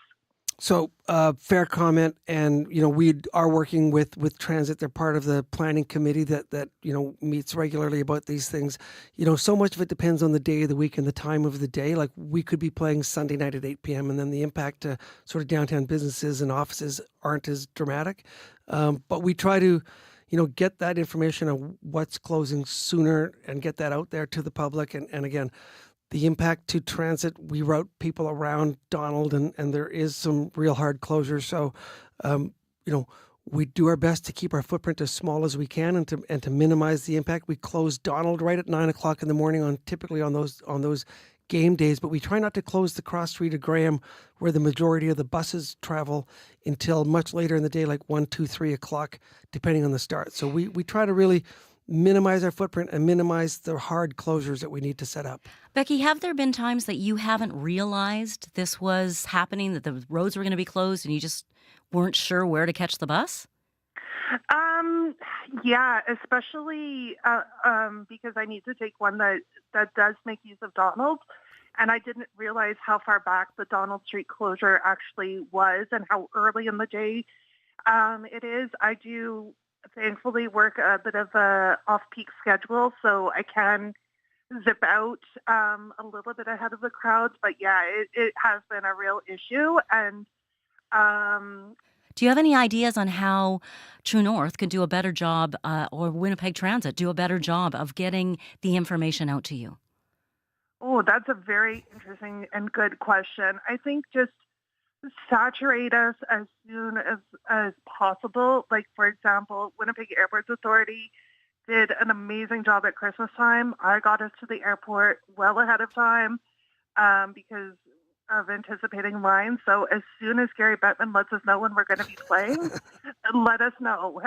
Speaker 4: So, fair comment, and we are working with transit. They're part of the planning committee that meets regularly about these things. So much of it depends on the day of the week and the time of the day. Like we could be playing Sunday night at 8 p.m. and then the impact to sort of downtown businesses and offices aren't as dramatic. But we try to get that information on what's closing sooner and get that out there to the public. And again, the impact to transit, we route people around Donald, and there is some real hard closures. So, we do our best to keep our footprint as small as we can and to minimize the impact. We close Donald right at 9 o'clock in the morning typically on those game days, but we try not to close the cross street of Graham where the majority of the buses travel until much later in the day, like 1, 2, 3 o'clock, depending on the start. So we try to really minimize our footprint and minimize the hard closures that we need to set up.
Speaker 15: Becky, have there been times that you haven't realized this was happening, that the roads were going to be closed and you just weren't sure where to catch the bus?
Speaker 7: Yeah, especially because I need to take one that does make use of Donald. And I didn't realize how far back the Donald Street closure actually was and how early in the day It is. I do thankfully work a bit of a off-peak schedule, so I can zip out a little bit ahead of the crowds. But yeah, it has been a real issue. And
Speaker 15: do you have any ideas on how True North could do a better job, or Winnipeg Transit do a better job of getting the information out to you?
Speaker 7: oh, that's a very interesting and good question. I think just saturate us as soon as possible. Like, for example, Winnipeg Airports Authority did an amazing job at Christmas time. I got us to the airport well ahead of time because of anticipating lines. So as soon as Gary Bettman lets us know when we're going to be playing, let us know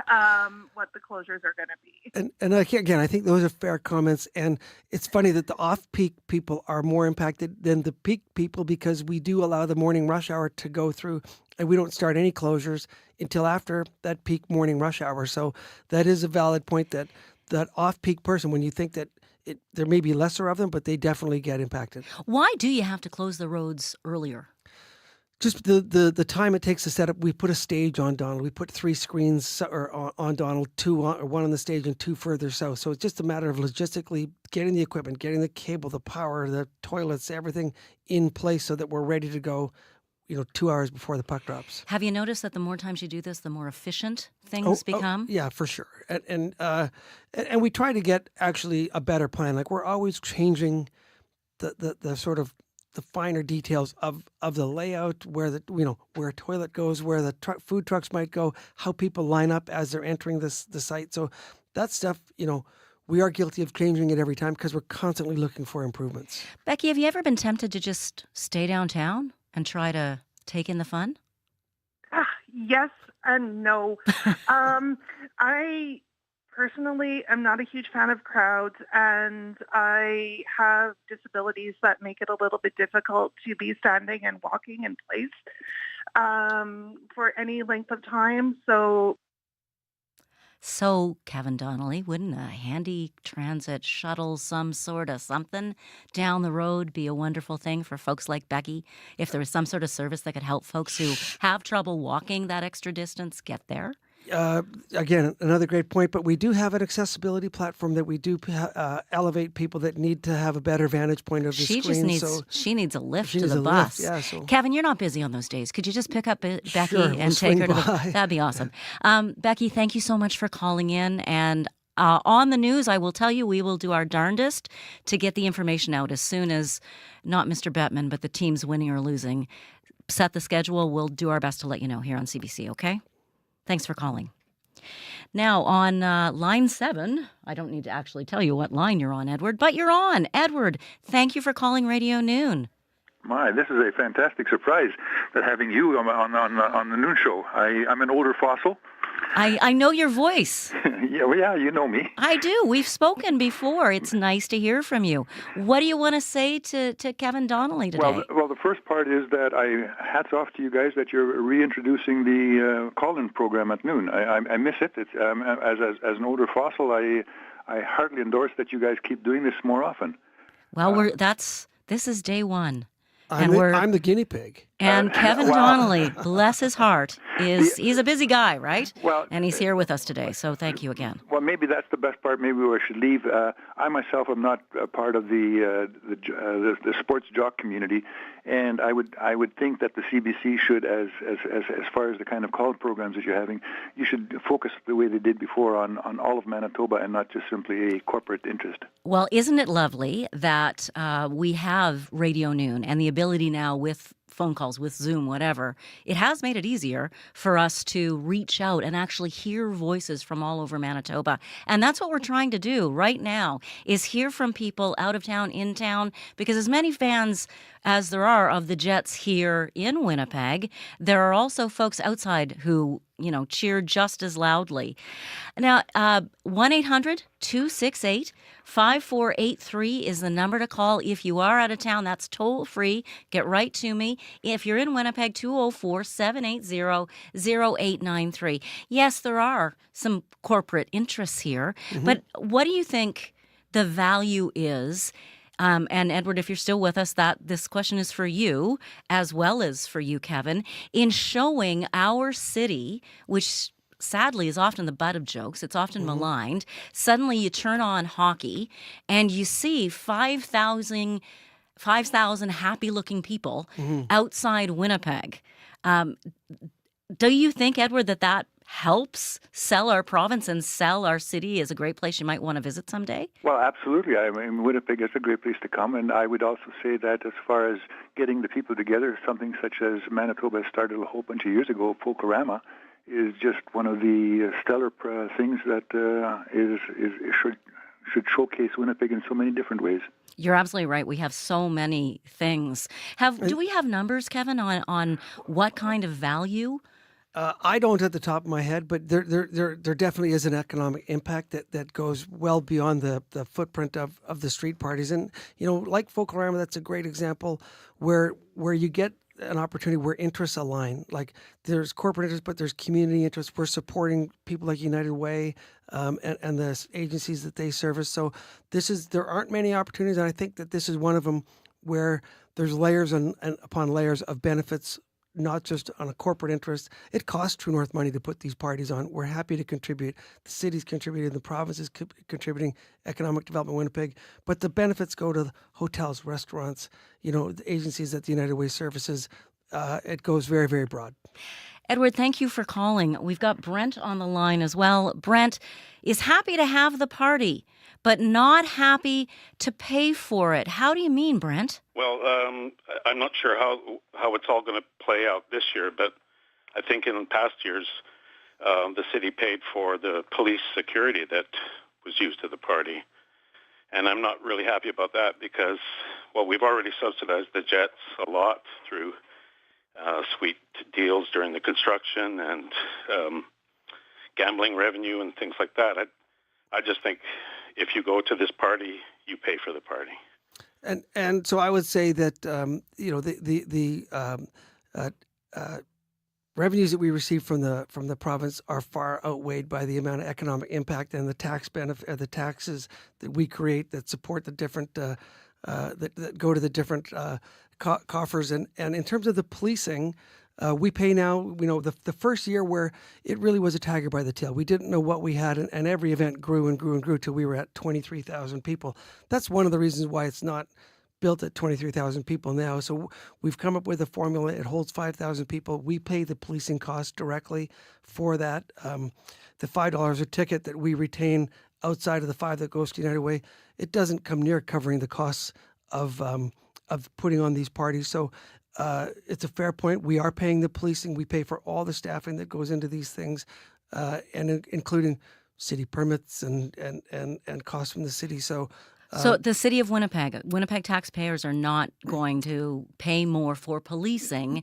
Speaker 7: what the closures are going to be.
Speaker 4: And again, I think those are fair comments. And it's funny that the off-peak people are more impacted than the peak people because we do allow the morning rush hour to go through, and we don't start any closures until after that peak morning rush hour. So that is a valid point, that that off-peak person, when you think that there may be lesser of them, but they definitely get impacted.
Speaker 15: Why do you have to close the roads earlier?
Speaker 4: Just the time it takes to set up. We put a stage on Donald. We put 3 screens on Donald, 2 on, or 1 on the stage and 2 further south. So it's just a matter of logistically getting the equipment, getting the cable, the power, the toilets, everything in place so that we're ready to go, 2 hours before the puck drops.
Speaker 15: Have you noticed that the more times you do this, the more efficient things become?
Speaker 4: Yeah, for sure. And we try to get actually a better plan. Like, we're always changing the sort of the finer details of the layout, where where a toilet goes, where the food trucks might go, how people line up as they're entering the site. So that stuff, we are guilty of changing it every time because we're constantly looking for improvements.
Speaker 15: Becky, have you ever been tempted to just stay downtown and try to take in the fun?
Speaker 7: Yes and no. I personally am not a huge fan of crowds, and I have disabilities that make it a little bit difficult to be standing and walking in place for any length of time.
Speaker 15: So, Kevin Donnelly, wouldn't a handy transit shuttle, some sort of something down the road, be a wonderful thing for folks like Becky? If there was some sort of service that could help folks who have trouble walking that extra distance get there?
Speaker 4: Again, another great point, but we do have an accessibility platform that we do elevate people that need to have a better vantage point of the screen.
Speaker 15: She needs a lift to
Speaker 4: needs
Speaker 15: the
Speaker 4: a
Speaker 15: bus.
Speaker 4: lift, yeah,
Speaker 15: Kevin, you're not busy on those days. Could you just pick up Becky
Speaker 4: Sure,
Speaker 15: and
Speaker 4: we'll
Speaker 15: take her to
Speaker 4: swing by.
Speaker 15: That'd be awesome. Becky, thank you so much for calling in. And on the news, I will tell you, we will do our darndest to get the information out as soon as, not Mr. Bettman, but the team's winning or losing. Set the schedule. We'll do our best to let you know here on CBC, okay? Thanks for calling. Now, on line 7, I don't need to actually tell you what line you're on, Edward, but you're on. Edward, thank you for calling Radio Noon.
Speaker 8: My, this is a fantastic surprise that having you on the noon show. I'm an older fossil.
Speaker 15: I know your voice.
Speaker 8: yeah, you know me.
Speaker 15: I do. We've spoken before. It's nice to hear from you. What do you want to say to Kevin Donnelly today?
Speaker 8: Well, the first part is that hats off to you guys that you're reintroducing the call-in program at noon. I miss it. It's, as an older fossil, I heartily endorse that you guys keep doing this more often.
Speaker 15: Well, this is day 1.
Speaker 4: I'm the guinea pig.
Speaker 15: And Kevin Donnelly, bless his heart, he's a busy guy, right?
Speaker 8: Well,
Speaker 15: and he's here with us today, so thank you again.
Speaker 8: Well, maybe that's the best part. Maybe we should leave. I myself am not a part of the sports jock community, and I would think that the CBC should, as far as the kind of call programs that you're having, you should focus the way they did before on all of Manitoba and not just simply a corporate interest.
Speaker 15: Well, isn't it lovely that we have Radio Noon and the ability now with phone calls, with Zoom, whatever, it has made it easier for us to reach out and actually hear voices from all over Manitoba. And that's what we're trying to do right now, is hear from people out of town, in town, because as many fans as there are of the Jets here in Winnipeg, there are also folks outside who, cheer just as loudly. Now, 1-800-268-5483 is the number to call. If you are out of town, that's toll free. Get right to me. If you're in Winnipeg, 204-780-0893. Yes, there are some corporate interests here, but what do you think the value is And Edward, if you're still with us, this question is for you as well as for you, Kevin, in showing our city, which sadly is often the butt of jokes, it's often maligned. Suddenly you turn on hockey and you see 5,000 happy-looking people outside Winnipeg. Do you think, Edward, that helps sell our province and sell our city as a great place you might want to visit someday?
Speaker 8: Well, absolutely. I mean, Winnipeg is a great place to come, and I would also say that as far as getting the people together, something such as Manitoba started a whole bunch of years ago, Folklorama, is just one of the stellar things that should showcase Winnipeg in so many different ways.
Speaker 15: You're absolutely right. We have so many things. Do we have numbers, Kevin, on what kind of value?
Speaker 4: I don't at the top of my head, but there definitely is an economic impact that goes well beyond the footprint of the street parties. And, like Folklorama, that's a great example where you get an opportunity where interests align. Like there's corporate interests, but there's community interests. We're supporting people like United Way and the agencies that they service. So there aren't many opportunities, and I think that this is one of them where there's layers and upon layers of benefits, not just on a corporate interest. It costs True North money to put these parties on. We're happy to contribute. The city's contributing, the province is contributing, economic development Winnipeg. But the benefits go to the hotels, restaurants, the agencies that the United Way services. It goes very, very broad.
Speaker 15: Edward, thank you for calling. We've got Brent on the line as well. Brent is happy to have the party, but not happy to pay for it. How do you mean, Brent?
Speaker 9: Well, I'm not sure how it's all going to play out this year, but I think in past years, the city paid for the police security that was used at the party. And I'm not really happy about that because, we've already subsidized the Jets a lot through sweet deals during the construction and gambling revenue and things like that. I just think if you go to this party, you pay for the party.
Speaker 4: And so I would say that the revenues that we receive from the province are far outweighed by the amount of economic impact and the tax benefit, the taxes that we create that support the different that go to the different coffers. And in terms of the policing, we pay now, the first year where it really was a tiger by the tail. We didn't know what we had, and every event grew and grew and grew till we were at 23,000 people. That's one of the reasons why it's not built at 23,000 people now. So we've come up with a formula. It holds 5,000 people. We pay the policing costs directly for that. The $5 a ticket that we retain outside of the $5 that goes to United Way, it doesn't come near covering the costs of putting on these parties. So it's a fair point. We are paying the policing. We pay for all the staffing that goes into these things, and including city permits and costs from the city. So
Speaker 15: the city of Winnipeg taxpayers are not going to pay more for policing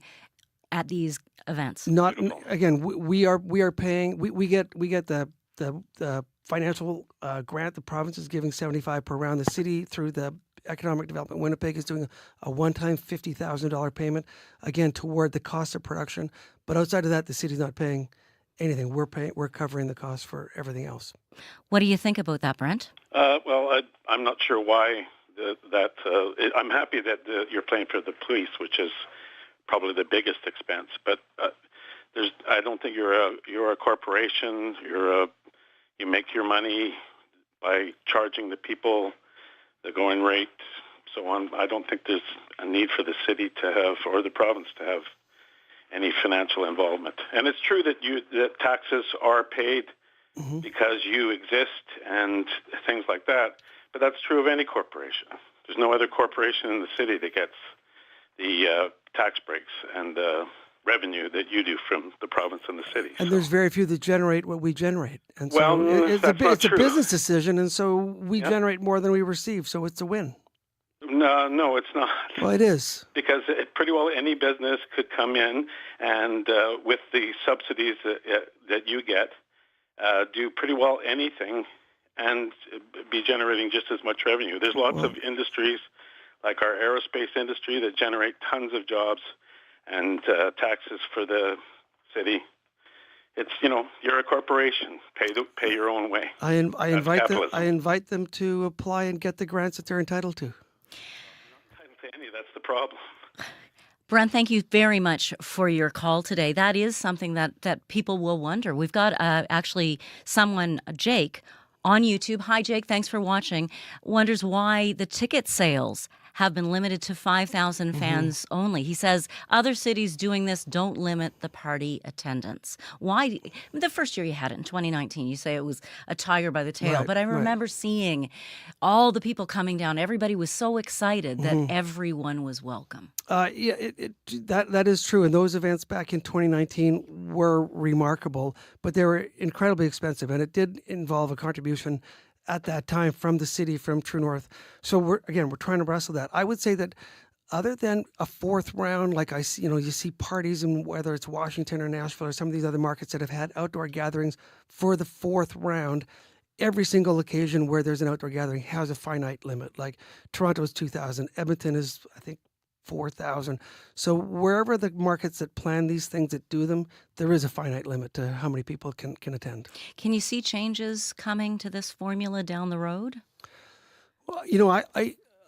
Speaker 15: at these events.
Speaker 4: Not again. We are paying. We get the financial grant. The province is giving $75 per round. The city through the Economic Development Winnipeg is doing a one-time $50,000 payment, again, toward the cost of production. But outside of that, the city's not paying anything. We're covering the cost for everything else.
Speaker 15: What do you think about that, Brent?
Speaker 9: I'm not sure why I'm happy that you're paying for the police, which is probably the biggest expense. But I don't think you're a corporation. You make your money by charging the people the going rate, so on. I don't think there's a need for the city to have, or the province to have, any financial involvement. And it's true that taxes are paid because you exist and things like that, but that's true of any corporation. There's no other corporation in the city that gets the tax breaks and revenue that you do from the province and the city.
Speaker 4: And there's very few that generate what we generate. And so it's a business decision, and so we generate more than we receive, so it's a win.
Speaker 9: No, it's not.
Speaker 4: Well, it is.
Speaker 9: Because pretty well any business could come in and with the subsidies that you get, do pretty well anything and be generating just as much revenue. There's lots of industries, like our aerospace industry, that generate tons of jobs and taxes for the city. It's, you're a corporation. Pay your own way.
Speaker 4: I invite them to apply and get the grants that they're entitled to.
Speaker 9: penny. That's the problem.
Speaker 15: Brent, thank you very much for your call today. That is something that people will wonder. We've got actually someone, Jake, on YouTube. Hi, Jake. Thanks for watching. Wonders why the ticket sales have been limited to 5,000 fans only. He says other cities doing this don't limit the party attendance. Why? The first year you had it in 2019, you say it was a tiger by the tail.
Speaker 4: Right,
Speaker 15: but I remember seeing all the people coming down. Everybody was so excited that everyone was welcome.
Speaker 4: That is true. And those events back in 2019 were remarkable, but they were incredibly expensive. And it did involve a contribution at that time from the city, from True North. So we're trying to wrestle that. I would say that other than a fourth round, like I see, you see parties in whether it's Washington or Nashville or some of these other markets that have had outdoor gatherings for the fourth round, every single occasion where there's an outdoor gathering has a finite limit. Like Toronto is 2,000, Edmonton is, I think, 4,000. So wherever the markets that plan these things, that do them, there is a finite limit to how many people can attend.
Speaker 15: Can you see changes coming to this formula down the road?
Speaker 4: Well,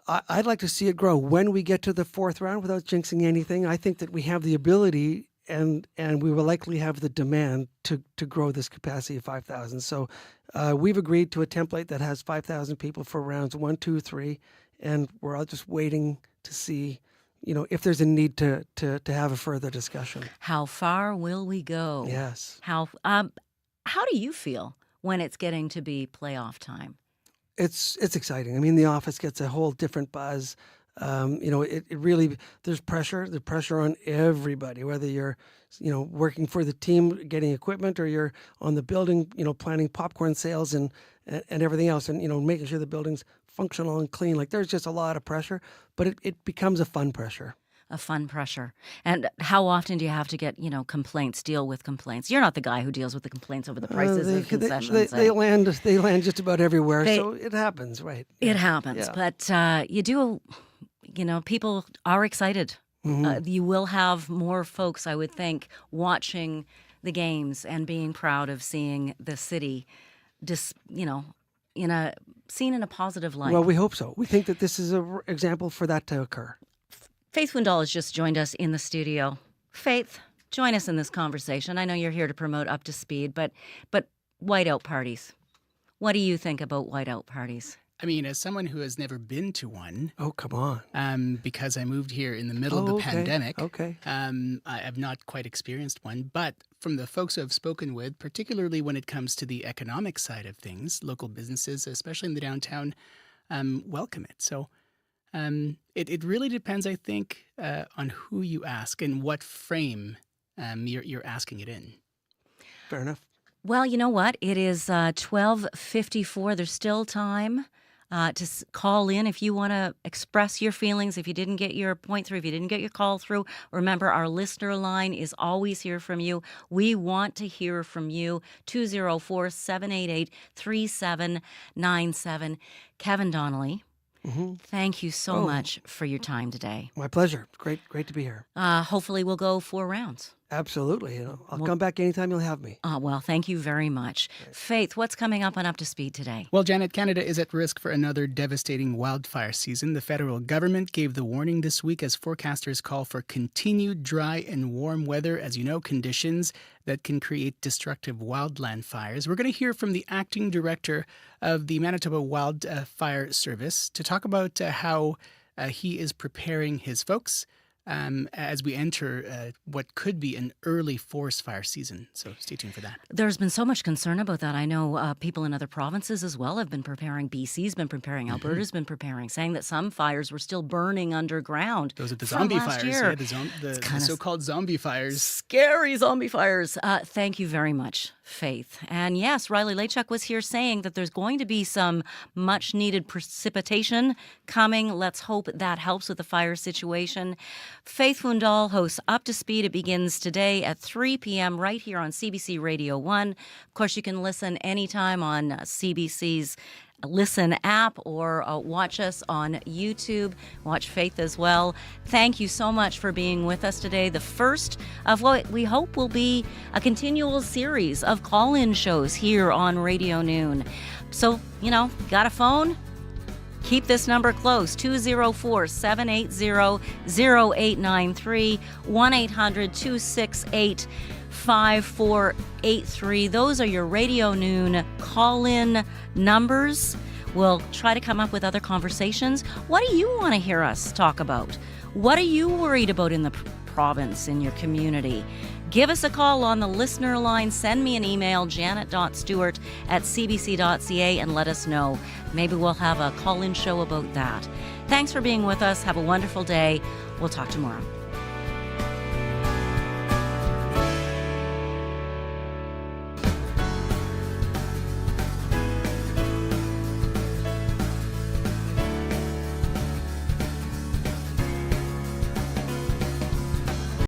Speaker 4: I'd like to see it grow when we get to the fourth round without jinxing anything. I think that we have the ability and we will likely have the demand to grow this capacity of 5,000. So we've agreed to a template that has 5,000 people for rounds 1, 2, 3, and we're all just waiting to see if there's a need to have a further discussion.
Speaker 15: How far will we go?
Speaker 4: Yes.
Speaker 15: How do you feel when it's getting to be playoff time?
Speaker 4: It's exciting. I mean, the office gets a whole different buzz. It really, there's pressure. The pressure on everybody, whether you're, working for the team, getting equipment, or you're on the building, planning popcorn sales and everything else, and making sure the building's functional and clean. Like there's just a lot of pressure, but it becomes a fun pressure.
Speaker 15: A fun pressure. And how often do you have to get, complaints, deal with complaints? You're not the guy who deals with the complaints over the prices of concessions.
Speaker 4: They land just about everywhere, so it happens, right?
Speaker 15: It happens, but you do, people are excited. You will have more folks, I would think, watching the games and being proud of seeing the city, seen in a positive light.
Speaker 4: Well, we hope so. We think that this is an example for that to occur.
Speaker 15: Faith Wendell has just joined us in the studio. Faith, join us in this conversation. I know you're here to promote Up to Speed, but whiteout parties. What do you think about whiteout parties?
Speaker 13: I mean, as someone who has never been to one.
Speaker 4: Oh, come on.
Speaker 13: Because I moved here in the middle of the pandemic.
Speaker 4: Okay.
Speaker 13: I have not quite experienced one, but from the folks who I've spoken with, particularly when it comes to the economic side of things, local businesses, especially in the downtown, welcome it. So it really depends, I think, on who you ask and what frame you're asking it in.
Speaker 4: Fair enough.
Speaker 15: Well, you know what? It is 12:54. There's still time to call in if you want to express your feelings, if you didn't get your point through, if you didn't get your call through. Remember, our listener line is always here from you. We want to hear from you. 204-788-3797. Kevin Donnelly, thank you so much for your time today.
Speaker 4: My pleasure. Great to be here.
Speaker 15: Hopefully we'll go 4 rounds.
Speaker 4: Absolutely. I'll come back anytime you'll have me.
Speaker 15: Well, thank you very much. Great. Faith, what's coming up on Up to Speed today?
Speaker 13: Well, Janet, Canada is at risk for another devastating wildfire season. The federal government gave the warning this week as forecasters call for continued dry and warm weather, as you know, conditions that can create destructive wildland fires. We're going to hear from the acting director of the Manitoba Wildfire Service to talk about how he is preparing his folks as we enter what could be an early forest fire season. So stay tuned for that.
Speaker 15: There's been so much concern about that. I know people in other provinces as well have been preparing. BC's been preparing. Alberta's been preparing, saying that some fires were still burning underground.
Speaker 13: Those are the zombie fires.
Speaker 15: Year.
Speaker 13: Yeah, the so-called zombie fires.
Speaker 15: Scary zombie fires. Thank you very much, Faith. And yes, Riley Lachuk was here saying that there's going to be some much-needed precipitation coming. Let's hope that helps with the fire situation. Faith Wendell hosts Up to Speed. It begins today at 3 p.m. right here on CBC Radio 1. Of course, you can listen anytime on CBC's Listen app or watch us on YouTube. Watch Faith as well. Thank you so much for being with us today. The first of what we hope will be a continual series of call-in shows here on Radio Noon. So, got a phone? Keep this number close, 204-780-0893, 1-800-268-5483. Those are your Radio Noon call-in numbers. We'll try to come up with other conversations. What do you want to hear us talk about? What are you worried about in the province, in your community? Give us a call on the listener line. Send me an email, janet.stewart@cbc.ca, and let us know. Maybe we'll have a call-in show about that. Thanks for being with us. Have a wonderful day. We'll talk tomorrow.